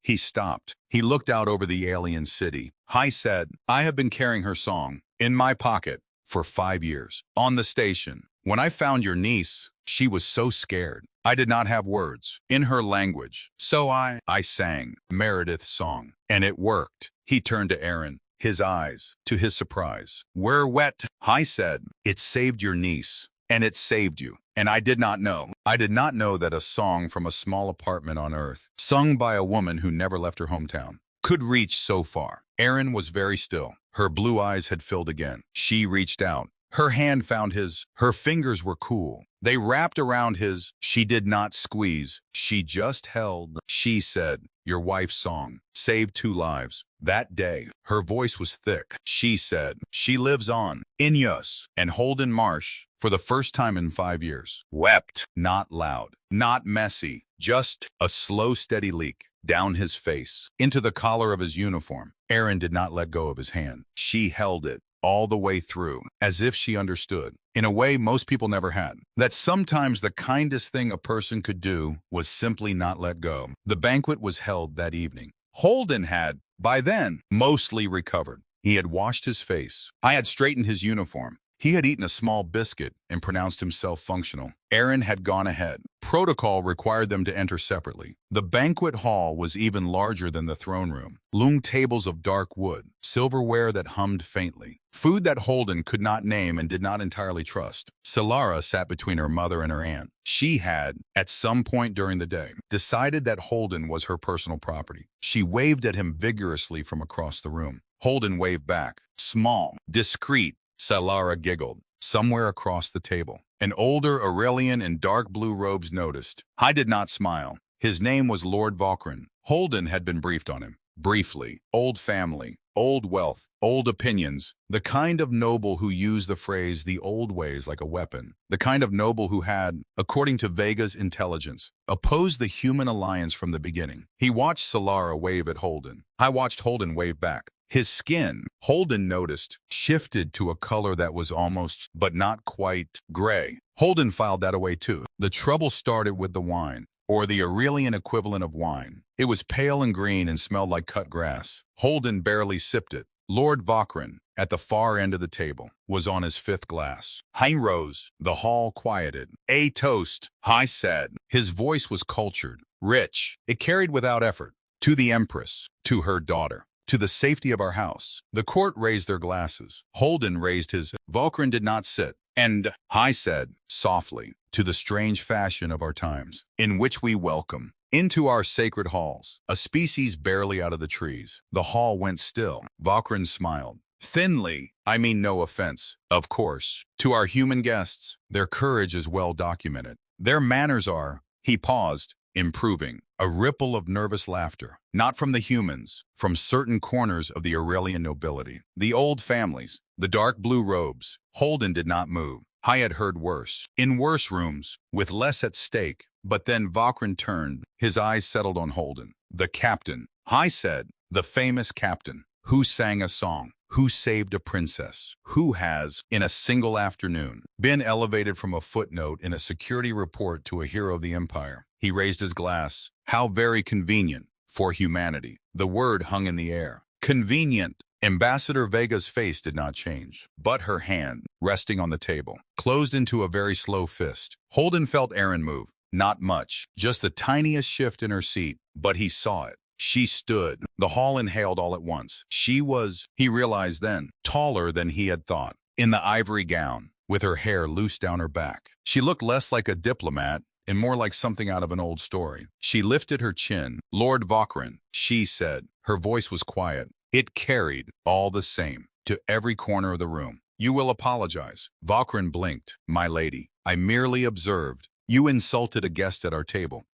He stopped. He looked out over the alien city. I said, I have been carrying her song in my pocket for 5 years. On the station, when I found your niece, she was so scared. I did not have words in her language. So I sang Meredith's song, and it worked. He turned to Aaron. His eyes, to his surprise, were wet. I said, it saved your niece, and it saved you. And I did not know. I did not know that a song from a small apartment on Earth, sung by a woman who never left her hometown, could reach so far. Aaron was very still. Her blue eyes had filled again. She reached out. Her hand found his. Her fingers were cool. They wrapped around his. She did not squeeze. She just held. She said, your wife's song saved 2 lives. That day, her voice was thick. She said, she lives on. Inyos. And Holden Marsh, for the first time in 5 years, wept. Not loud, not messy, just a slow, steady leak down his face, into the collar of his uniform. Aaron did not let go of his hand. She held it all the way through, as if she understood, in a way most people never had, that sometimes the kindest thing a person could do was simply not let go. The banquet was held that evening. Holden had, by then, mostly recovered. He had washed his face. I had straightened his uniform. He had eaten a small biscuit and pronounced himself functional. Aaron had gone ahead. Protocol required them to enter separately. The banquet hall was even larger than the throne room. Loomed tables of dark wood, silverware that hummed faintly, food that Holden could not name and did not entirely trust. Solara sat between her mother and her aunt. She had, at some point during the day, decided that Holden was her personal property. She waved at him vigorously from across the room. Holden waved back. Small, discreet. Solara giggled. Somewhere across the table, an older Aurelian in dark blue robes noticed. I did not smile. His name was Lord Valkyrin. Holden had been briefed on him. Briefly. Old family. old wealth, old opinions, the kind of noble who used the phrase the old ways like a weapon, the kind of noble who had, according to Vega's intelligence, opposed the human alliance from the beginning. He watched Solara wave at Holden. I watched Holden wave back. His skin, Holden noticed, shifted to a color that was almost, but not quite, gray. Holden filed that away too. The trouble started with the wine, or the Aurelian equivalent of wine. It was pale and green and smelled like cut grass. Holden barely sipped it. Lord Vokrin, at the far end of the table, was on his fifth glass. Hein rose. The hall quieted. "A toast," Hai said. His voice was cultured, rich. It carried without effort. "To the Empress, to her daughter, to the safety of our house." The court raised their glasses. Holden raised his. Vokrin did not sit. "And," Hai said, softly, "to the strange fashion of our times, in which we welcome into our sacred halls a species barely out of the trees." The hall went still. Vokrin smiled. "Thinly, I mean no offense, of course. To our human guests, their courage is well documented. Their manners are," he paused, "improving." A ripple of nervous laughter, not from the humans, from certain corners of the Aurelian nobility. The old families, the dark blue robes. Holden did not move. I had heard worse. In worse rooms, with less at stake. But then Vokrin turned. His eyes settled on Holden. "The captain," I said, "the famous captain, who sang a song, who saved a princess, who has, in a single afternoon, been elevated from a footnote in a security report to a hero of the empire." He raised his glass. "How very convenient for humanity." The word hung in the air. Convenient. Ambassador Vega's face did not change, but her hand, resting on the table, closed into a very slow fist. Holden felt Aaron move. Not much, just the tiniest shift in her seat, but he saw it. She stood. The hall inhaled all at once. She was, he realized then, taller than he had thought. In the ivory gown, with her hair loose down her back. She looked less like a diplomat and more like something out of an old story. She lifted her chin. "Lord Vokrin," she said. Her voice was quiet. It carried, all the same, to every corner of the room. "You will apologize." Vokrin blinked. "My lady, I merely observed. You insulted a guest at our table.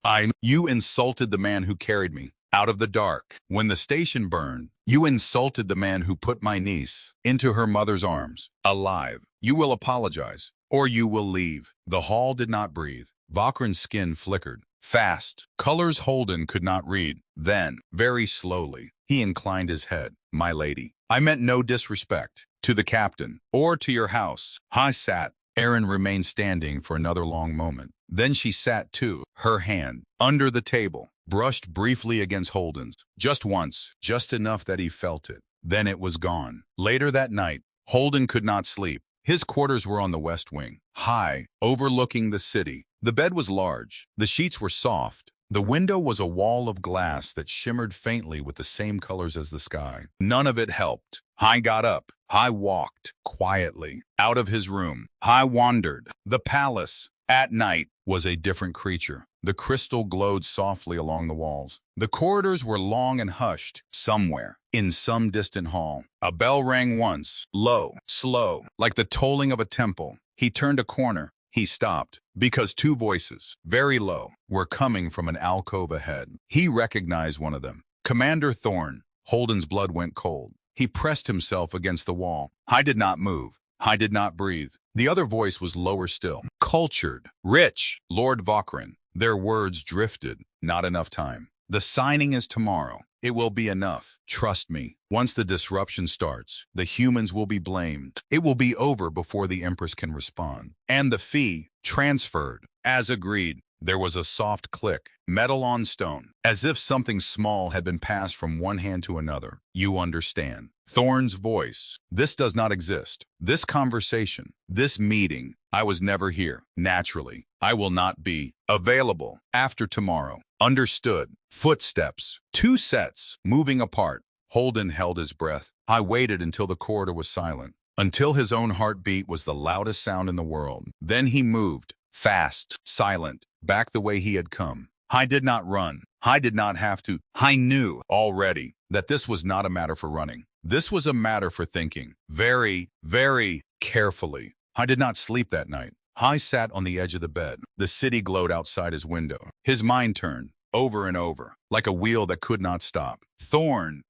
You insulted the man who carried me out of the dark. When the station burned, you insulted the man who put my niece into her mother's arms, alive. You will apologize, or you will leave." The hall did not breathe. Vokrin's skin flickered. Fast. Colors Holden could not read. Then, very slowly, he inclined his head. "My lady, I meant no disrespect to the captain or to your house." I sat. Aaron remained standing for another long moment. Then she sat too. Her hand, under the table, brushed briefly against Holden's. Just once, just enough that he felt it. Then it was gone. Later that night, Holden could not sleep. His quarters were on the west wing, high, overlooking the city. The bed was large. The sheets were soft. The window was a wall of glass that shimmered faintly with the same colors as the sky. None of it helped. I got up. I walked, quietly, out of his room. I wandered. The palace, at night, was a different creature. The crystal glowed softly along the walls. The corridors were long and hushed. Somewhere, in some distant hall, a bell rang once, low, slow, like the tolling of a temple. He turned a corner. He stopped, because two voices, very low, were coming from an alcove ahead. He recognized one of them. "Commander Thorne." Holden's blood went cold. He pressed himself against the wall. I did not move. I did not breathe. The other voice was lower still. "Cultured. Rich. Lord Vokrin." Their words drifted. "Not enough time. The signing is tomorrow. It will be enough. Trust me. Once the disruption starts, the humans will be blamed. It will be over before the Empress can respond. And the fee, transferred, as agreed." There was a soft click, metal on stone, as if something small had been passed from one hand to another. "You understand." Thorne's voice. "This does not exist. This conversation, this meeting, I was never here. Naturally, I will not be available after tomorrow. Understood." Footsteps. Two sets, moving apart. Holden held his breath. I waited until the corridor was silent, until his own heartbeat was the loudest sound in the world. Then he moved, fast, silent, back the way he had come. I did not run. I did not have to. I knew already that this was not a matter for running. This was a matter for thinking. Very, very carefully. I did not sleep that night. I sat on the edge of the bed. The city glowed outside his window. His mind turned. over and over, like a wheel that could not stop. Thorn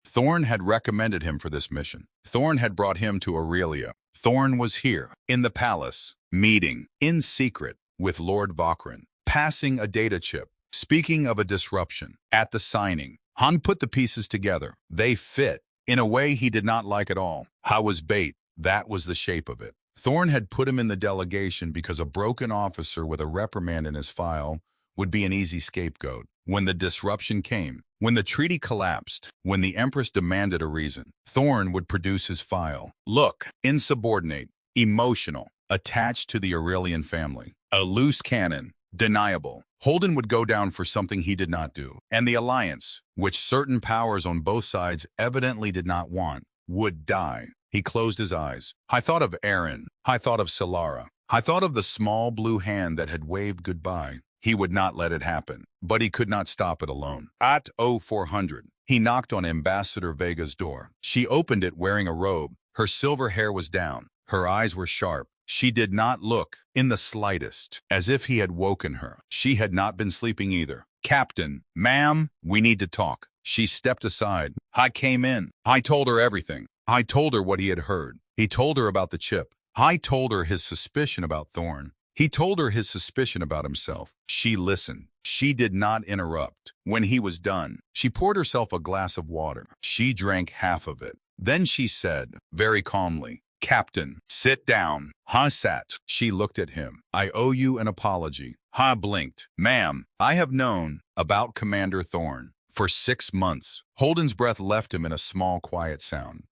had recommended him for this mission. Thorn had brought him to Aurelia. Thorn was here, in the palace, meeting, in secret, with Lord Vakrin, passing a data chip. Speaking of a disruption, at the signing, Han put the pieces together. They fit, in a way he did not like at all. Ha was bait. That was the shape of it. Thorn had put him in the delegation because a broken officer with a reprimand in his file would be an easy scapegoat. When the disruption came, when the treaty collapsed, when the Empress demanded a reason, Thorn would produce his file. Look, insubordinate, emotional, attached to the Aurelian family, a loose cannon, deniable. Holden would go down for something he did not do. And the alliance, which certain powers on both sides evidently did not want, would die. He closed his eyes. I thought of Aaron. I thought of Solara. I thought of the small blue hand that had waved goodbye. He would not let it happen, but he could not stop it alone. At 0400, he knocked on Ambassador Vega's door. She opened it wearing a robe. Her silver hair was down. Her eyes were sharp. She did not look, in the slightest, as if he had woken her. She had not been sleeping either. Captain, ma'am, we need to talk. She stepped aside. I came in. I told her everything. I told her what he had heard. He told her about the chip. I told her his suspicion about Thorn. He told her his suspicion about himself. She listened. She did not interrupt. When he was done, she poured herself a glass of water. She drank half of it. Then she said, very calmly, Captain, sit down. Ha sat. She looked at him. I owe you an apology. Ha blinked. Ma'am, I have known about Commander Thorn for 6 months. Holden's breath left him in a small, quiet sound.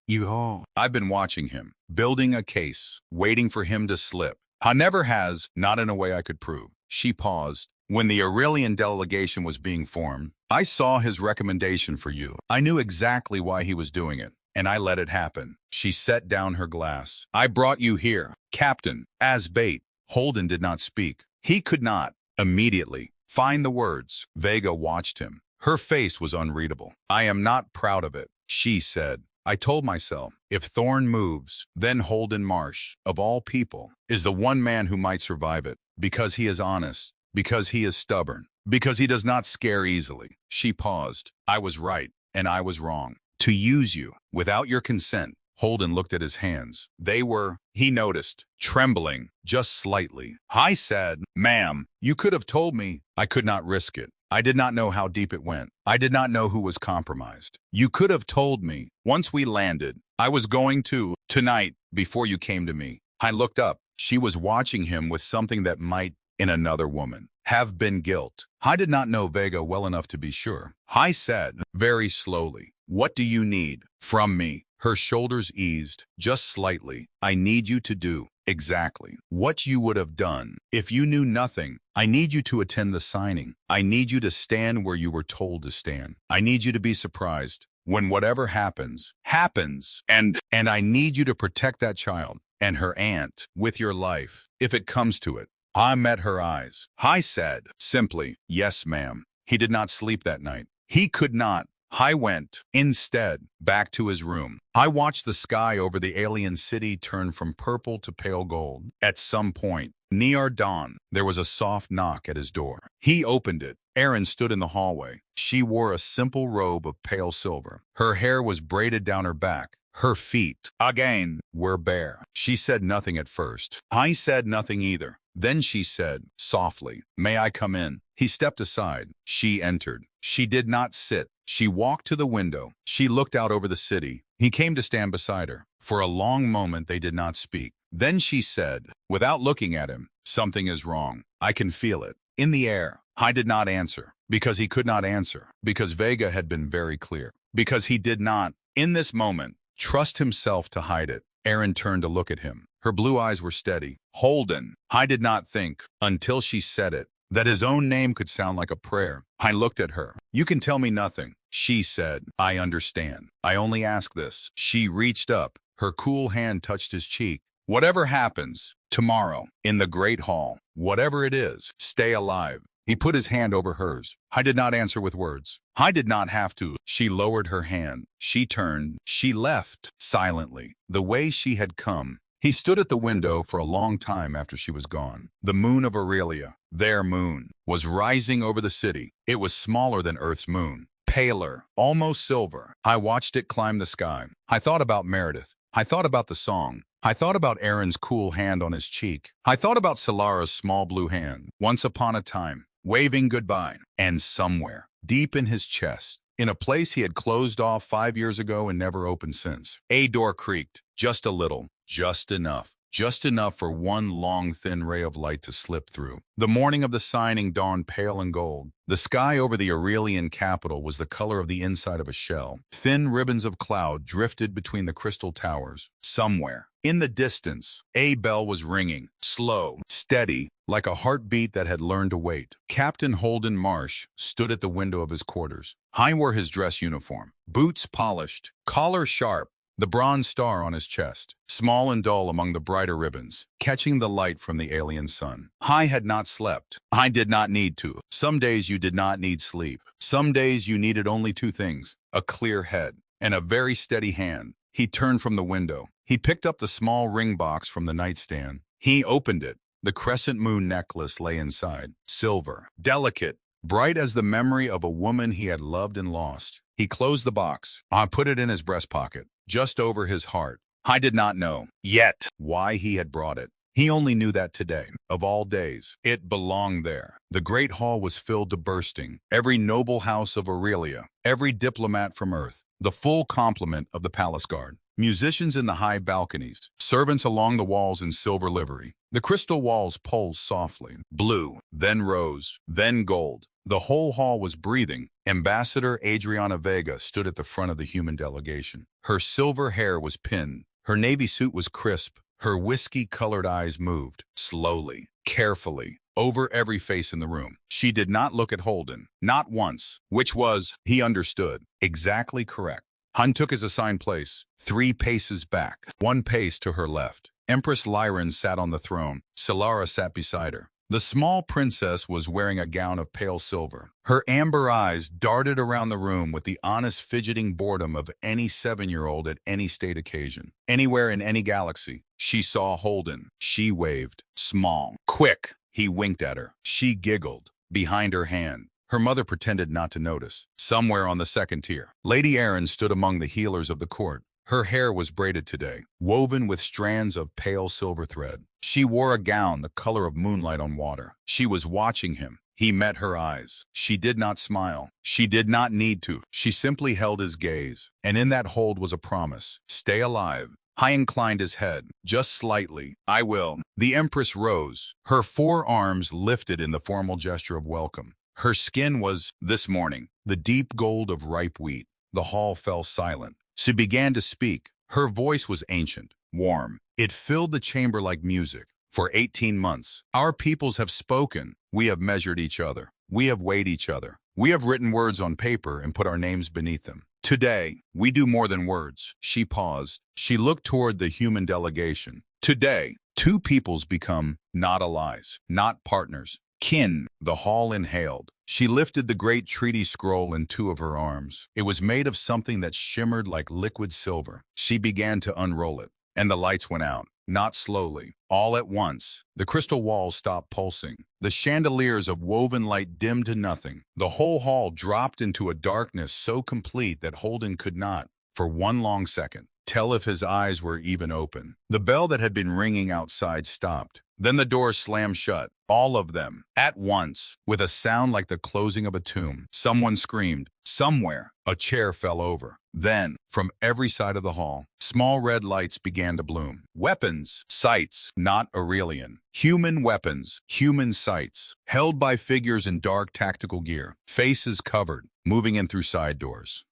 I've been watching him, building a case, waiting for him to slip. Ha never has, not in a way I could prove. She paused. When the Aurelian delegation was being formed, I saw his recommendation for you. I knew exactly why he was doing it, and I let it happen. She set down her glass. I brought you here, Captain, as bait. Holden did not speak. He could not, immediately, find the words. Vega watched him. Her face was unreadable. I am not proud of it, she said. I told myself, if Thorn moves, then Holden Marsh, of all people, is the one man who might survive it, because he is honest, because he is stubborn, because he does not scare easily. She paused. I was right, and I was wrong. To use you, without your consent. Holden looked at his hands. They were, he noticed, trembling, just slightly. I said, ma'am, you could have told me. I could not risk it. I did not know how deep it went. I did not know who was compromised. You could have told me. Once we landed, I was going to, tonight, before you came to me. I looked up. She was watching him with something that might, in another woman, have been guilt. I did not know Vega well enough to be sure. I said, very slowly, what do you need from me? Her shoulders eased, just slightly. I need you to do exactly what you would have done if you knew nothing. I need you to attend the signing. I need you to stand where you were told to stand. I need you to be surprised when whatever happens, happens. And I need you to protect that child and her aunt with your life, if it comes to it. I met her eyes. I said, simply, yes, ma'am. He did not sleep that night. He could not. I went, instead, back to his room. I watched the sky over the alien city turn from purple to pale gold. At some point, near dawn, there was a soft knock at his door. He opened it. Erin stood in the hallway. She wore a simple robe of pale silver. Her hair was braided down her back. Her feet, again, were bare. She said nothing at first. I said nothing either. Then she said, softly, may I come in? He stepped aside. She entered. She did not sit. She walked to the window. She looked out over the city. He came to stand beside her. For a long moment they did not speak. Then she said, without looking at him, something is wrong. I can feel it. In the air. I did not answer. Because he could not answer. Because Vega had been very clear. Because he did not, in this moment, trust himself to hide it. Erin turned to look at him. Her blue eyes were steady. Holden. I did not think, until she said it, that his own name could sound like a prayer. I looked at her. You can tell me nothing. She said, I understand. I only ask this. She reached up. Her cool hand touched his cheek. Whatever happens, tomorrow, in the Great Hall, whatever it is, stay alive. He put his hand over hers. I did not answer with words. I did not have to. She lowered her hand. She turned. She left, silently, the way she had come, He stood at the window for a long time after she was gone. The moon of Aurelia, their moon, was rising over the city. It was smaller than Earth's moon, paler, almost silver. I watched it climb the sky. I thought about Meredith. I thought about the song. I thought about Aaron's cool hand on his cheek. I thought about Solara's small blue hand, once upon a time, waving goodbye. And somewhere, deep in his chest, in a place he had closed off 5 years ago and never opened since, a door creaked, just a little, just enough. Just enough for one long, thin ray of light to slip through. The morning of the signing dawned pale and gold. The sky over the Aurelian capital was the color of the inside of a shell. Thin ribbons of cloud drifted between the crystal towers. Somewhere, in the distance, a bell was ringing, slow, steady, like a heartbeat that had learned to wait. Captain Holden Marsh stood at the window of his quarters. He wore his dress uniform, boots polished, collar sharp, the bronze star on his chest, small and dull among the brighter ribbons, catching the light from the alien sun. I had not slept. I did not need to. Some days you did not need sleep. Some days you needed only two things, a clear head and a very steady hand. He turned from the window. He picked up the small ring box from the nightstand. He opened it. The crescent moon necklace lay inside, silver, delicate, bright as the memory of a woman he had loved and lost. He closed the box. I put it in his breast pocket, just over his heart. I did not know, yet, why he had brought it. He only knew that today, of all days, it belonged there. The great hall was filled to bursting. Every noble house of Aurelia, every diplomat from Earth, the full complement of the palace guard. Musicians in the high balconies, servants along the walls in silver livery. The crystal walls pulsed softly, blue, then rose, then gold. The whole hall was breathing. Ambassador Adriana Vega stood at the front of the human delegation. Her silver hair was pinned. Her navy suit was crisp. Her whiskey-colored eyes moved, slowly, carefully, over every face in the room. She did not look at Holden, not once, which was, he understood, exactly correct. Hun took his assigned place, 3 paces back, 1 pace to her left. Empress Lyran sat on the throne. Solara sat beside her. The small princess was wearing a gown of pale silver. Her amber eyes darted around the room with the honest fidgeting boredom of any 7-year-old at any state occasion. Anywhere in any galaxy, she saw Holden. She waved. Small. Quick. He winked at her. She giggled. Behind her hand. Her mother pretended not to notice. Somewhere on the second tier, Lady Erin stood among the healers of the court. Her hair was braided today, woven with strands of pale silver thread. She wore a gown the color of moonlight on water. She was watching him. He met her eyes. She did not smile. She did not need to. She simply held his gaze. And in that hold was a promise. Stay alive. He inclined his head, just slightly. I will. The Empress rose. Her 4 arms lifted in the formal gesture of welcome. Her skin was, this morning, the deep gold of ripe wheat. The hall fell silent. She began to speak. Her voice was ancient, warm. It filled the chamber like music. For 18 months, our peoples have spoken. We have measured each other. We have weighed each other. We have written words on paper and put our names beneath them. Today, we do more than words. She paused. She looked toward the human delegation. Today, 2 peoples become not allies, not partners. Kin, the hall inhaled. She lifted the great treaty scroll in 2 of her arms. It was made of something that shimmered like liquid silver. She began to unroll it, and the lights went out, not slowly, all at once. The crystal walls stopped pulsing. The chandeliers of woven light dimmed to nothing. The whole hall dropped into a darkness so complete that Holden could not, for 1 long second, tell if his eyes were even open. The bell that had been ringing outside stopped. Then the doors slammed shut, all of them, at once, with a sound like the closing of a tomb. Someone screamed. Somewhere, a chair fell over. Then, from every side of the hall, small red lights began to bloom. Weapons, sights, not Aurelian. Human weapons, human sights, held by figures in dark tactical gear, faces covered, moving in through side doors.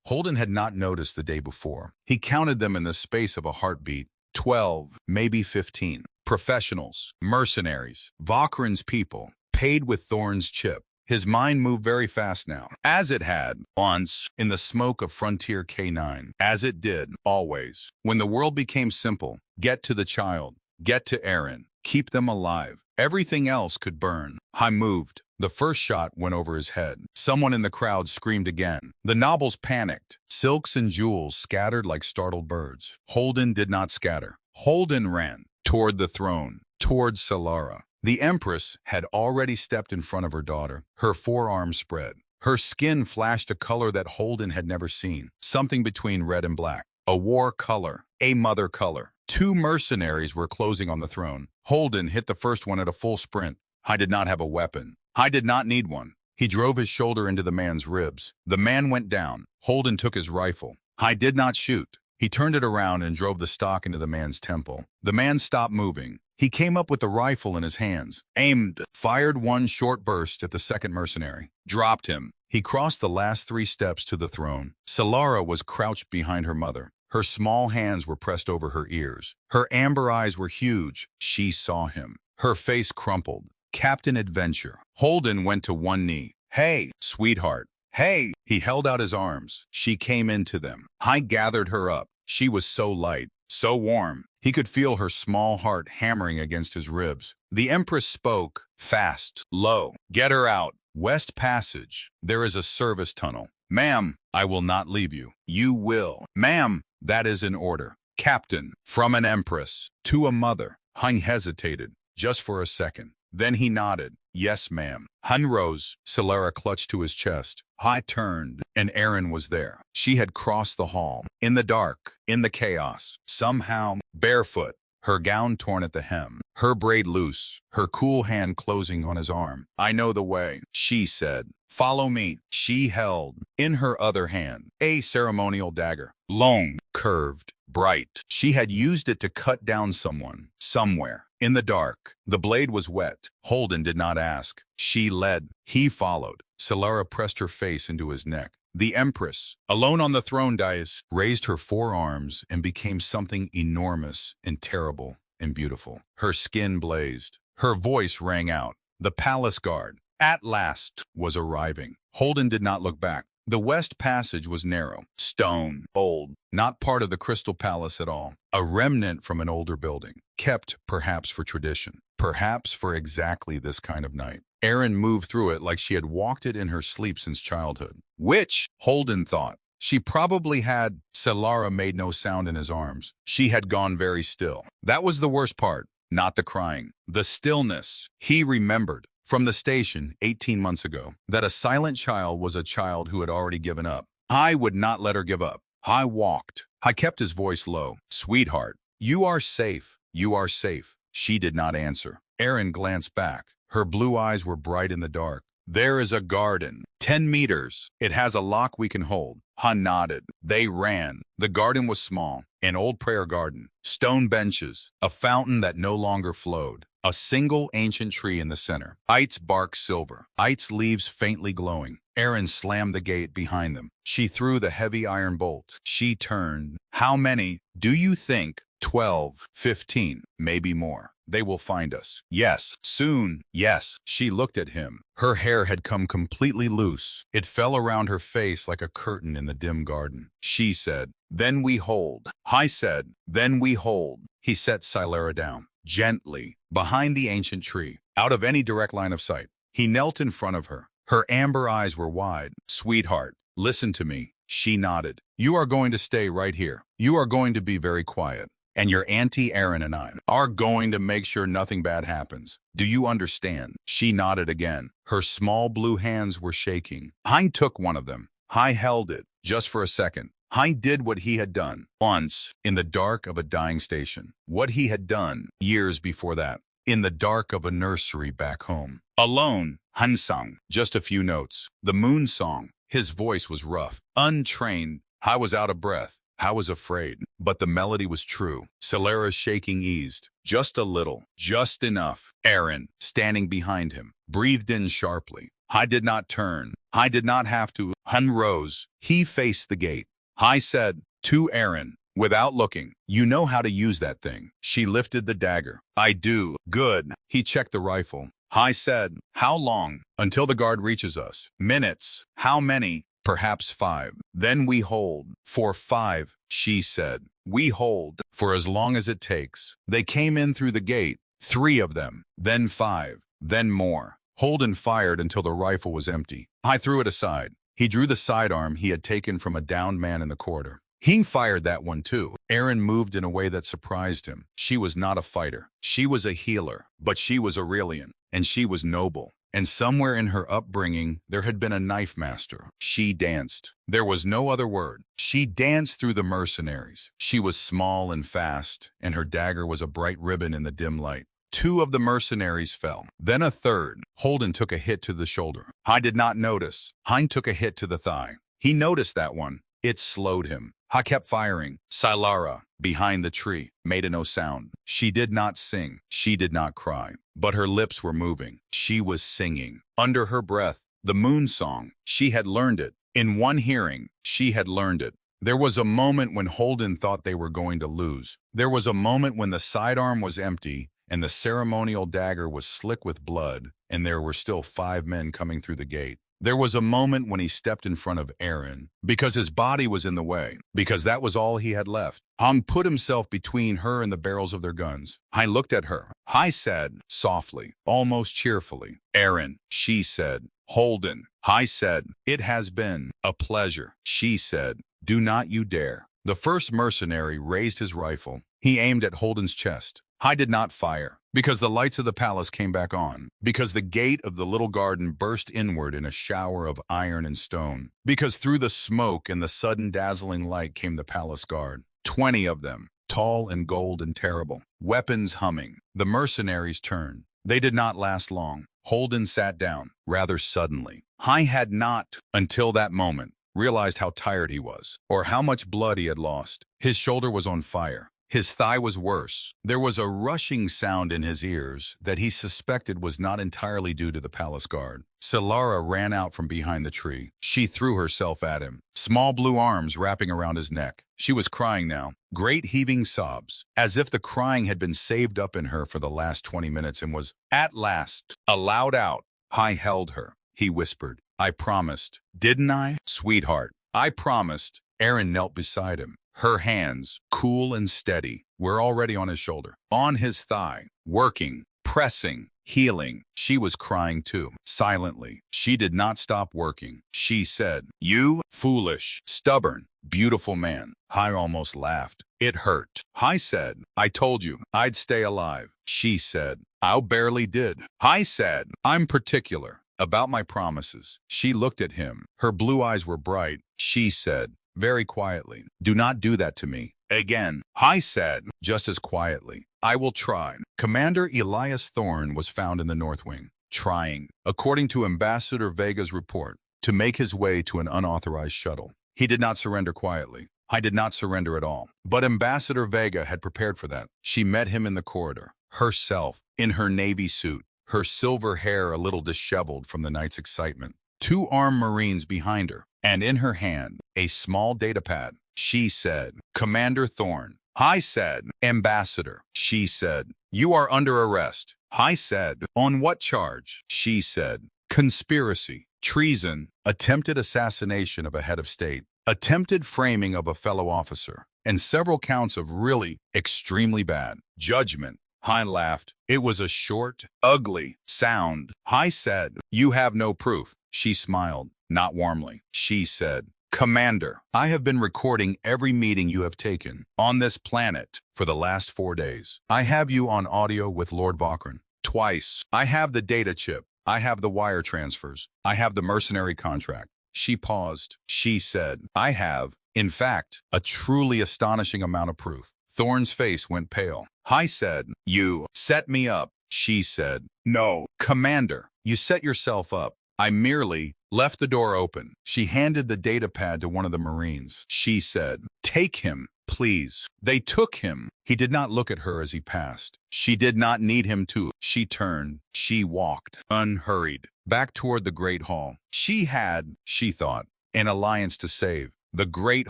Holden had not noticed the day before. He counted them in the space of a heartbeat. 12, maybe 15. Professionals, mercenaries, Vokran's people, paid with Thorn's chip. His mind moved very fast now, as it had once in the smoke of Frontier K9, as it did always. When the world became simple, get to the child, get to Aaron, keep them alive. Everything else could burn. I moved. The first shot went over his head. Someone in the crowd screamed again. The nobles panicked. Silks and jewels scattered like startled birds. Holden did not scatter. Holden ran toward the throne, toward Solara. The Empress had already stepped in front of her daughter, her forearms spread. Her skin flashed a color that Holden had never seen, something between red and black. A war color, a mother color. Two mercenaries were closing on the throne. Holden hit the first one at a full sprint. I did not have a weapon. I did not need one. He drove his shoulder into the man's ribs. The man went down. Holden took his rifle. I did not shoot. He turned it around and drove the stock into the man's temple. The man stopped moving. He came up with the rifle in his hands, aimed, fired one short burst at the second mercenary, dropped him. He crossed the last 3 steps to the throne. Solara was crouched behind her mother. Her small hands were pressed over her ears. Her amber eyes were huge. She saw him. Her face crumpled. Captain Adventure. Holden went to one knee. Hey, sweetheart. Hey! He held out his arms. She came into them. I gathered her up. She was so light, so warm. He could feel her small heart hammering against his ribs. The Empress spoke, fast, low. Get her out. West Passage. There is a service tunnel. Ma'am, I will not leave you. You will. Ma'am, that is in order. Captain, from an Empress to a mother. Hun hesitated, just for a second. Then he nodded. Yes, ma'am. Hun rose. Solara clutched to his chest. I turned, and Erin was there. She had crossed the hall. In the dark, in the chaos. Somehow, barefoot. Her gown torn at the hem. Her braid loose. Her cool hand closing on his arm. I know the way, she said. Follow me. She held, in her other hand, a ceremonial dagger. Long, curved, bright. She had used it to cut down someone, somewhere. In the dark, the blade was wet. Holden did not ask. She led. He followed. Solara pressed her face into his neck. The Empress, alone on the throne dais, raised her forearms and became something enormous and terrible and beautiful. Her skin blazed. Her voice rang out. The palace guard, at last, was arriving. Holden did not look back. The West Passage was narrow, stone, old, not part of the Crystal Palace at all. A remnant from an older building, kept perhaps for tradition, perhaps for exactly this kind of night. Erin moved through it like she had walked it in her sleep since childhood. Which, Holden thought, she probably had. Solara made no sound in his arms. She had gone very still. That was the worst part, not the crying. The stillness. He remembered from the station 18 months ago that a silent child was a child who had already given up. I would not let her give up. I walked. I kept his voice low. Sweetheart, you are safe. You are safe. She did not answer. Erin glanced back. Her blue eyes were bright in the dark. There is a garden, 10 meters. It has a lock we can hold. Han nodded. They ran. The garden was small, an old prayer garden, stone benches, a fountain that no longer flowed, a single ancient tree in the center, its bark silver, its leaves faintly glowing. Erin slammed the gate behind them. She threw the heavy iron bolt. She turned. How many do you think? 12, 15, maybe more. They will find us. Yes, soon. Yes. She looked at him. Her hair had come completely loose. It fell around her face like a curtain in the dim garden. She said, then we hold. I said, then we hold. He set Solara down, gently, behind the ancient tree, out of any direct line of sight. He knelt in front of her. Her amber eyes were wide. Sweetheart, listen to me. She nodded. You are going to stay right here. You are going to be very quiet. And your Auntie Erin and I are going to make sure nothing bad happens. Do you understand? She nodded again. Her small blue hands were shaking. Hein took one of them. I held it, just for a second. Hein did what he had done, once, in the dark of a dying station. What he had done, years before that, in the dark of a nursery back home. Alone, Hein sung, just a few notes. The moon song. His voice was rough, untrained. I was out of breath. I was afraid, but the melody was true. Solara's shaking eased, just a little, just enough. Erin, standing behind him, breathed in sharply. I did not turn. I did not have to. Hun rose. He faced the gate. I said, to Erin, without looking, you know how to use that thing. She lifted the dagger. I do. Good. He checked the rifle. I said, how long? Until the guard reaches us. Minutes. How many? Perhaps 5. Then we hold. For 5, she said. We hold. For as long as it takes. They came in through the gate. 3 of them. Then 5. Then more. Holden fired until the rifle was empty. I threw it aside. He drew the sidearm he had taken from a downed man in the corridor. He fired that one too. Aaron moved in a way that surprised him. She was not a fighter. She was a healer, but she was Aurelian, and she was noble. And somewhere in her upbringing, there had been a knife master. She danced. There was no other word. She danced through the mercenaries. She was small and fast, and her dagger was a bright ribbon in the dim light. Two of the mercenaries fell. Then a third. Holden took a hit to the shoulder. I did not notice. Hein took a hit to the thigh. He noticed that one. It slowed him. Ha kept firing. Silara, behind the tree, made no sound. She did not sing. She did not cry. But her lips were moving. She was singing. Under her breath, the moon song. She had learned it. In one hearing, she had learned it. There was a moment when Holden thought they were going to lose. There was a moment when the sidearm was empty and the ceremonial dagger was slick with blood, and there were still 5 men coming through the gate. There was a moment when he stepped in front of Aaron, because his body was in the way, because that was all he had left. Hong put himself between her and the barrels of their guns. Hai looked at her. Hai said, softly, almost cheerfully, Aaron, she said. Holden. Hai said, it has been a pleasure. She said, do not you dare. The first mercenary raised his rifle. He aimed at Holden's chest. Hai did not fire, because the lights of the palace came back on, because the gate of the little garden burst inward in a shower of iron and stone, because through the smoke and the sudden dazzling light came the palace guard, 20 of them, tall and gold and terrible, weapons humming. The mercenaries turned. They did not last long. Holden sat down, rather suddenly. Hai had not, until that moment, realized how tired he was, or how much blood he had lost. His shoulder was on fire. His thigh was worse. There was a rushing sound in his ears that he suspected was not entirely due to the palace guard. Silara ran out from behind the tree. She threw herself at him, small blue arms wrapping around his neck. She was crying now, great heaving sobs, as if the crying had been saved up in her for the last 20 minutes and was, at last, allowed out. Hai held her. He whispered, I promised. Didn't I? Sweetheart, I promised. Aaron knelt beside him. Her hands, cool and steady, were already on his shoulder, on his thigh, working, pressing, healing. She was crying too, silently. She did not stop working. She said, you foolish, stubborn, beautiful man. Hai almost laughed. It hurt. Hai said, I told you I'd stay alive. She said, I barely did. Hai said, I'm particular about my promises. She looked at him. Her blue eyes were bright. She said, very quietly, do not do that to me. Again, Hai said, just as quietly, I will try. Commander Elias Thorne was found in the North Wing, trying, according to Ambassador Vega's report, to make his way to an unauthorized shuttle. He did not surrender quietly. Hai did not surrender at all. But Ambassador Vega had prepared for that. She met him in the corridor, herself, in her navy suit, her silver hair a little disheveled from the night's excitement. 2 armed Marines behind her, and in her hand, a small datapad. She said, Commander Thorne. Hai said, Ambassador. She said, you are under arrest. Hai said, on what charge? She said, conspiracy, treason, attempted assassination of a head of state, attempted framing of a fellow officer, and several counts of really extremely bad judgment. Hai laughed. It was a short, ugly sound. Hai said, you have no proof. She smiled, not warmly. She said, Commander, I have been recording every meeting you have taken on this planet for the last 4 days. I have you on audio with Lord Vokran. Twice. I have the data chip. I have the wire transfers. I have the mercenary contract. She paused. She said, I have, in fact, a truly astonishing amount of proof. Thorne's face went pale. Hai said, you set me up. She said, no, Commander, you set yourself up. I merely left the door open. She handed the datapad to one of the Marines. She said, take him, please. They took him. He did not look at her as he passed. She did not need him to. She turned. She walked, unhurried, back toward the Great Hall. She had, she thought, an alliance to save. The Great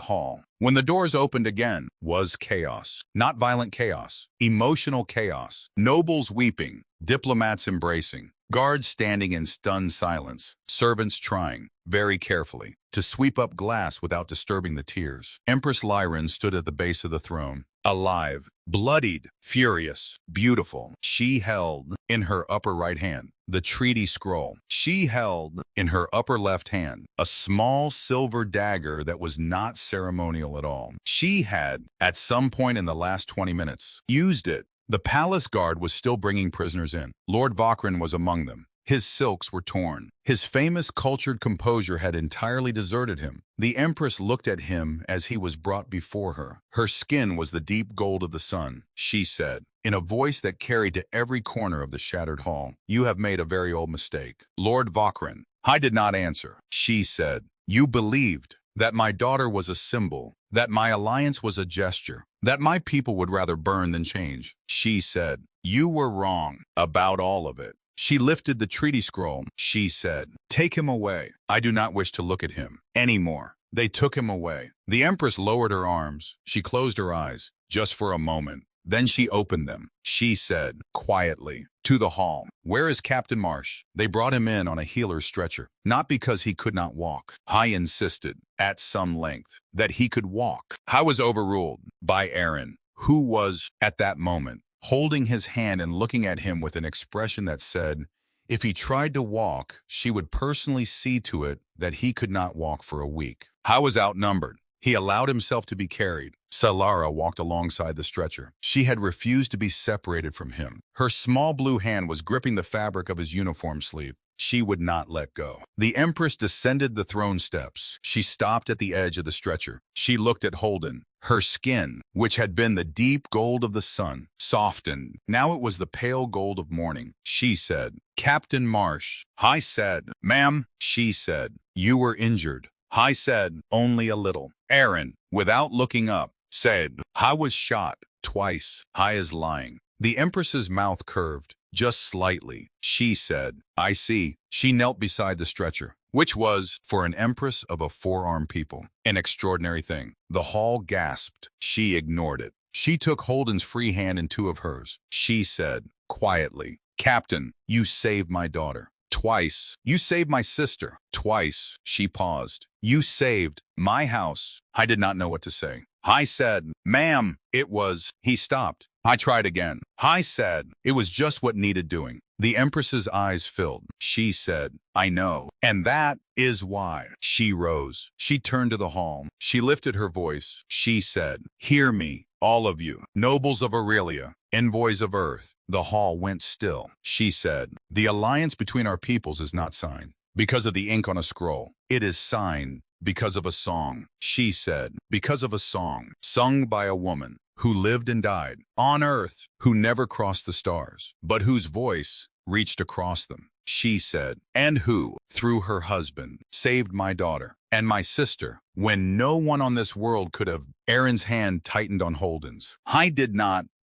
Hall, when the doors opened again, was chaos. Not violent chaos, emotional chaos. Nobles weeping, diplomats embracing, guards standing in stunned silence, servants trying, very carefully, to sweep up glass without disturbing the tears. Empress Lyran stood at the base of the throne, alive, bloodied, furious, beautiful. She held, in her upper right hand, the treaty scroll. She held in her upper left hand a small silver dagger that was not ceremonial at all. She had, at some point in the last 20 minutes, used it. The palace guard was still bringing prisoners in. Lord Vakrin was among them. His silks were torn. His famous cultured composure had entirely deserted him. The Empress looked at him as he was brought before her. Her skin was the deep gold of the sun, she said, in a voice that carried to every corner of the shattered hall. You have made a very old mistake. Lord Vakrin. I did not answer. She said, you believed that my daughter was a symbol, that my alliance was a gesture, that my people would rather burn than change. She said, you were wrong about all of it. She lifted the treaty scroll. She said, take him away. I do not wish to look at him anymore. They took him away. The Empress lowered her arms. She closed her eyes, just for a moment. Then she opened them. She said, quietly, to the hall. Where is Captain Marsh? They brought him in on a healer's stretcher, not because he could not walk. I insisted, at some length, that he could walk. I was overruled by Aaron, who was, at that moment, holding his hand and looking at him with an expression that said, if he tried to walk, she would personally see to it that he could not walk for a week. I was outnumbered. He allowed himself to be carried. Salara walked alongside the stretcher. She had refused to be separated from him. Her small blue hand was gripping the fabric of his uniform sleeve. She would not let go. The Empress descended the throne steps. She stopped at the edge of the stretcher. She looked at Holden. Her skin, which had been the deep gold of the sun, softened. Now it was the pale gold of morning. She said, Captain Marsh. I said, ma'am. She said, you were injured. I said, only a little. Aaron, without looking up, said, I was shot twice. I is lying. The Empress's mouth curved, just slightly. She said, I see. She knelt beside the stretcher, which was, for an Empress of a four-armed people, an extraordinary thing. The hall gasped. She ignored it. She took Holden's free hand in two of hers. She said, quietly, Captain, you saved my daughter. Twice. You saved my sister. Twice. She paused. You saved my house. I did not know what to say. I said, ma'am, it was. He stopped. I tried again. I said, it was just what needed doing. The Empress's eyes filled. She said, I know. And that is why. She rose. She turned to the hall. She lifted her voice. She said, hear me, all of you, nobles of Aurelia, envoys of Earth. The hall went still. She said, the alliance between our peoples is not signed because of the ink on a scroll. It is signed because of a song. She said, because of a song sung by a woman who lived and died on Earth, who never crossed the stars, but whose voice reached across them. She said, and who, through her husband, saved my daughter and my sister when no one on this world could have. Aaron's hand tightened on Holden's. I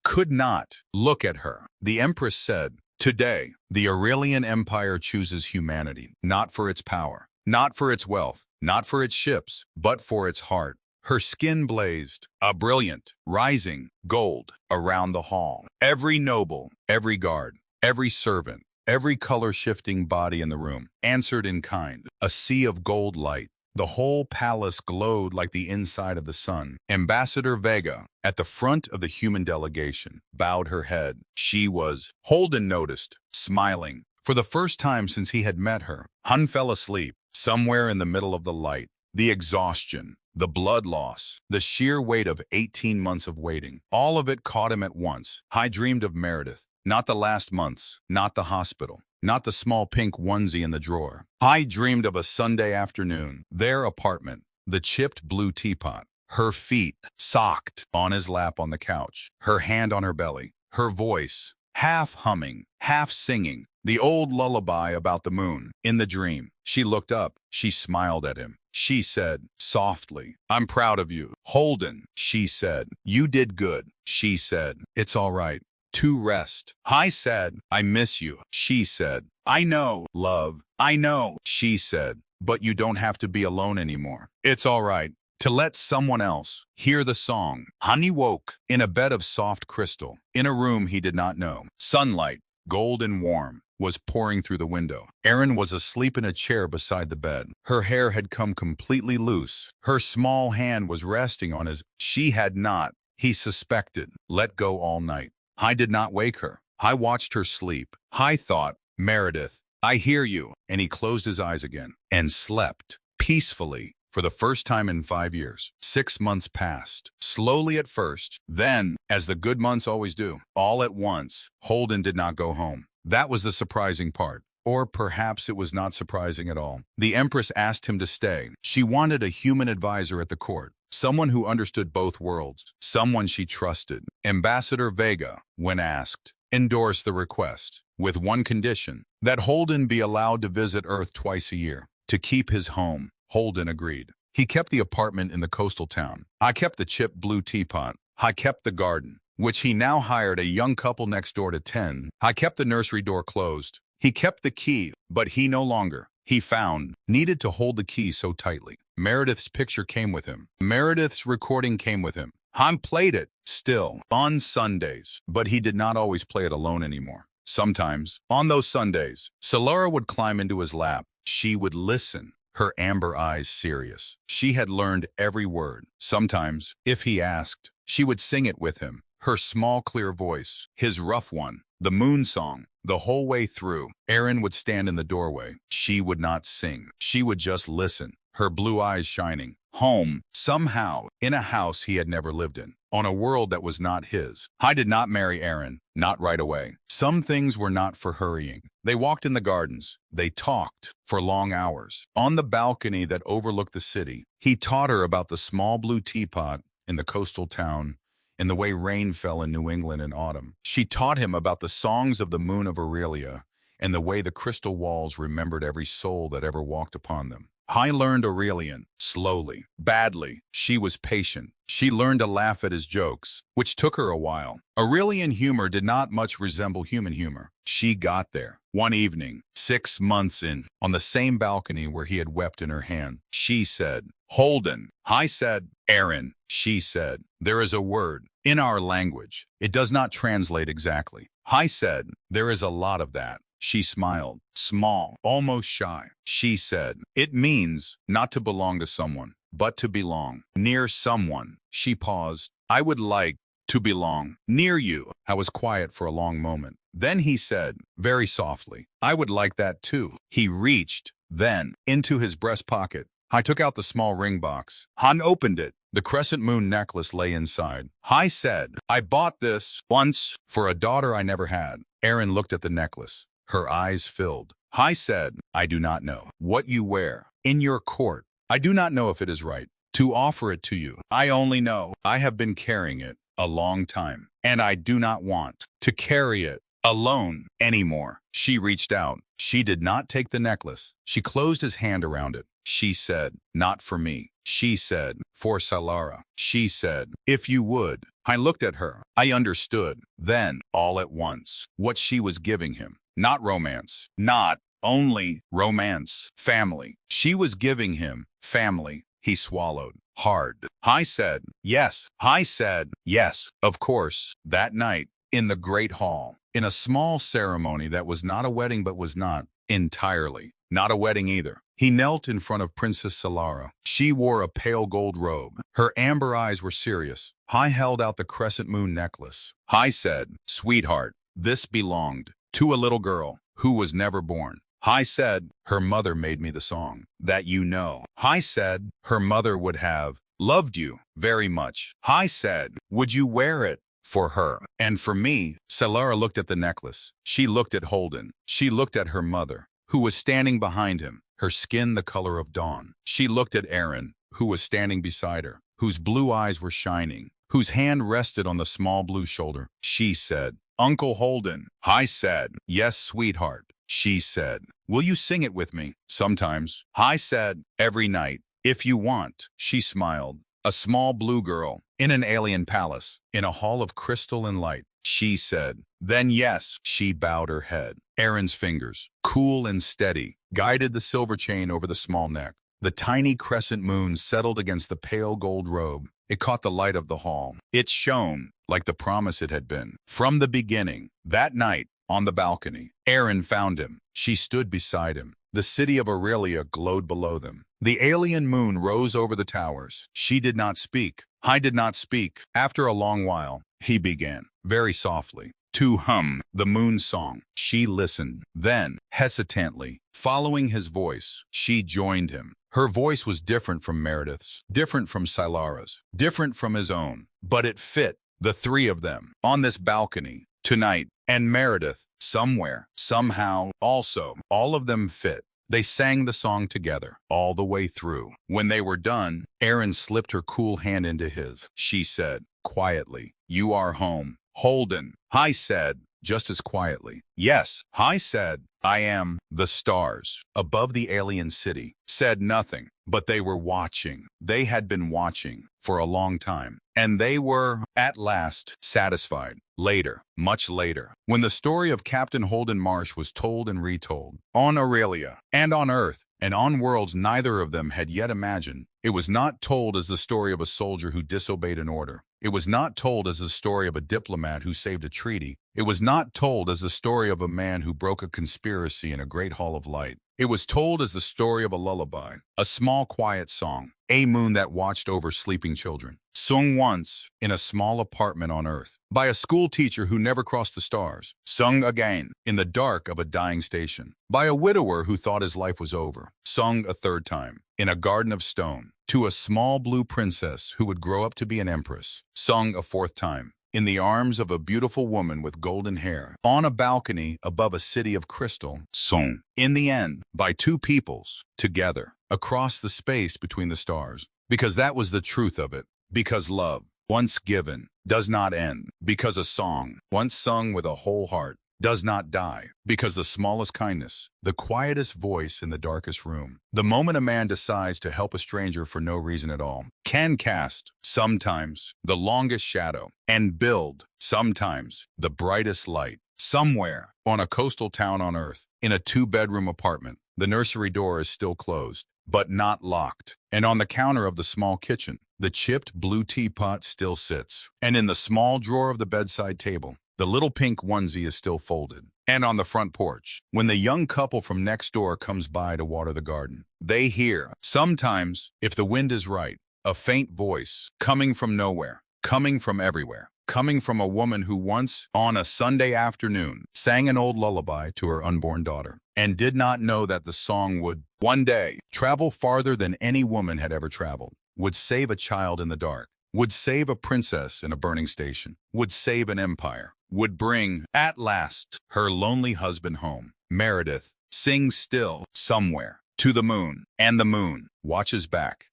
could not look at her. The Empress said, today, the Aurelian Empire chooses humanity, not for its power, not for its wealth, not for its ships, but for its heart. Her skin blazed, a brilliant, rising gold around the hall. Every noble, every guard, every servant, every color-shifting body in the room answered in kind. A sea of gold light. The whole palace glowed like the inside of the sun. Ambassador Vega, at the front of the human delegation, bowed her head. She was, Holden noticed, smiling. For the first time since he had met her, Hun fell asleep, somewhere in the middle of the light. The exhaustion, the blood loss, the sheer weight of 18 months of waiting, all of it caught him at once. I dreamed of Meredith, not the last months, not the hospital, not the small pink onesie in the drawer. I dreamed of a Sunday afternoon, their apartment, the chipped blue teapot, her feet socked on his lap on the couch, her hand on her belly, her voice half humming, half singing, the old lullaby about the moon. In the dream, she looked up. She smiled at him. She said, softly, I'm proud of you. Holden, she said, you did good. She said, it's all right. To rest. I said, I miss you. She said, I know, love. I know. She said, but you don't have to be alone anymore. It's all right to let someone else hear the song. Honey woke in a bed of soft crystal, in a room he did not know. Sunlight, gold and warm, was pouring through the window. Erin was asleep in a chair beside the bed. Her hair had come completely loose. Her small hand was resting on his. She had not, he suspected, let go all night. I did not wake her. I watched her sleep. I thought, Meredith, I hear you. And he closed his eyes again and slept peacefully for the first time in 5 years. 6 months passed, slowly at first. Then, as the good months always do, all at once, Holden did not go home. That was the surprising part. Or perhaps it was not surprising at all. The Empress asked him to stay. She wanted a human advisor at the court, someone who understood both worlds, someone she trusted. Ambassador Vega, when asked, endorsed the request, with one condition, that Holden be allowed to visit Earth twice a year. To keep his home, Holden agreed. He kept the apartment in the coastal town. I kept the chipped blue teapot. I kept the garden, which he now hired a young couple next door to tend. I kept the nursery door closed. He kept the key, but he no longer, he found, needed to hold the key so tightly. Meredith's picture came with him. Meredith's recording came with him. Han played it, still, on Sundays, but he did not always play it alone anymore. Sometimes, on those Sundays, Solara would climb into his lap. She would listen, her amber eyes serious. She had learned every word. Sometimes, if he asked, she would sing it with him. Her small, clear voice, his rough one, the moon song. The whole way through, Erin would stand in the doorway. She would not sing. She would just listen, her blue eyes shining. Home, somehow, in a house he had never lived in, on a world that was not his. I did not marry Erin, not right away. Some things were not for hurrying. They walked in the gardens. They talked for long hours. On the balcony that overlooked the city, he taught her about the small blue teapot in the coastal town, in the way rain fell in New England in autumn. She taught him about the songs of the moon of Aurelia and the way the crystal walls remembered every soul that ever walked upon them. I learned Aurelian, slowly, badly. She was patient. She learned to laugh at his jokes, which took her a while. Aurelian humor did not much resemble human humor. She got there. One evening, 6 months in, on the same balcony where he had wept in her hand, she said, Holden. I said, Erin. She said, there is a word in our language. It does not translate exactly. I said, there is a lot of that. She smiled, small, almost shy. She said, it means not to belong to someone, but to belong near someone. She paused. I would like to belong near you. I was quiet for a long moment. Then he said, very softly, I would like that too. He reached, then, into his breast pocket. I took out the small ring box. Han opened it. The crescent moon necklace lay inside. I said, I bought this once for a daughter I never had. Erin looked at the necklace. Her eyes filled. I said, I do not know what you wear in your court. I do not know if it is right to offer it to you. I only know I have been carrying it a long time, and I do not want to carry it alone anymore. She reached out. She did not take the necklace. She closed his hand around it. She said, not for me. She said, for Solara. She said, if you would. I looked at her. I understood. Then, all at once, what she was giving him. Not romance. Not only romance. Family. She was giving him family. He swallowed hard. I said, yes. I said, yes. Of course, that night, in the great hall, in a small ceremony that was not a wedding but was not entirely not a wedding either. He knelt in front of Princess Solara. She wore a pale gold robe. Her amber eyes were serious. I held out the crescent moon necklace. I said, sweetheart, this belonged to a little girl who was never born. I said, her mother made me the song that you know. I said, her mother would have loved you very much. I said, would you wear it for her and for me? Solara looked at the necklace. She looked at Holden. She looked at her mother, who was standing behind him, her skin the color of dawn. She looked at Erin, who was standing beside her, whose blue eyes were shining, whose hand rested on the small blue shoulder. She said, Uncle Holden. I said, yes, sweetheart. She said, will you sing it with me? Sometimes. I said, every night, if you want. She smiled. A small blue girl, in an alien palace, in a hall of crystal and light. She said, then yes. She bowed her head. Erin's fingers, cool and steady, guided the silver chain over the small neck. The tiny crescent moon settled against the pale gold robe. It caught the light of the hall. It shone like the promise it had been. From the beginning, that night, on the balcony, Erin found him. She stood beside him. The city of Aurelia glowed below them. The alien moon rose over the towers. She did not speak. I did not speak. After a long while, he began, very softly. to hum the moon song. She listened. Then, hesitantly, following his voice, she joined him. Her voice was different from Meredith's, different from Silara's, different from his own, but it fit the three of them on this balcony tonight. And Meredith, somewhere, somehow, also, all of them fit. They sang the song together, all the way through. When they were done, Erin slipped her cool hand into his. She said, quietly, "You are home." Holden, I said, just as quietly. Yes, I said, "I am." The stars, above the alien city, said nothing, but they were watching. They had been watching for a long time. And they were, at last, satisfied. Later, much later, when the story of Captain Holden Marsh was told and retold, on Aurelia, and on Earth, and on worlds neither of them had yet imagined, it was not told as the story of a soldier who disobeyed an order. It was not told as the story of a diplomat who saved a treaty. It was not told as the story of a man who broke a conspiracy in a great hall of light. It was told as the story of a lullaby, a small quiet song, a moon that watched over sleeping children, sung once in a small apartment on Earth, by a school teacher who never crossed the stars, sung again in the dark of a dying station, by a widower who thought his life was over, sung a third time, in a garden of stone, to a small blue princess who would grow up to be an empress, sung a fourth time, in the arms of a beautiful woman with golden hair, on a balcony above a city of crystal, sung, in the end, by two peoples, together, across the space between the stars. Because that was the truth of it. Because love, once given, does not end. Because a song, once sung with a whole heart, does not die. Because the smallest kindness, the quietest voice in the darkest room, the moment a man decides to help a stranger for no reason at all, can cast, sometimes, the longest shadow, and build, sometimes, the brightest light. Somewhere, on a coastal town on Earth, in a two-bedroom apartment, the nursery door is still closed, but not locked. And on the counter of the small kitchen, the chipped blue teapot still sits. And in the small drawer of the bedside table, the little pink onesie is still folded. And on the front porch, when the young couple from next door comes by to water the garden, they hear, sometimes, if the wind is right, a faint voice, coming from nowhere, coming from everywhere, coming from a woman who once, on a Sunday afternoon, sang an old lullaby to her unborn daughter, and did not know that the song would, one day, travel farther than any woman had ever traveled, would save a child in the dark, would save a princess in a burning station, would save an empire, would bring, at last, her lonely husband home. Meredith sings still, somewhere, to the moon, and the moon watches back.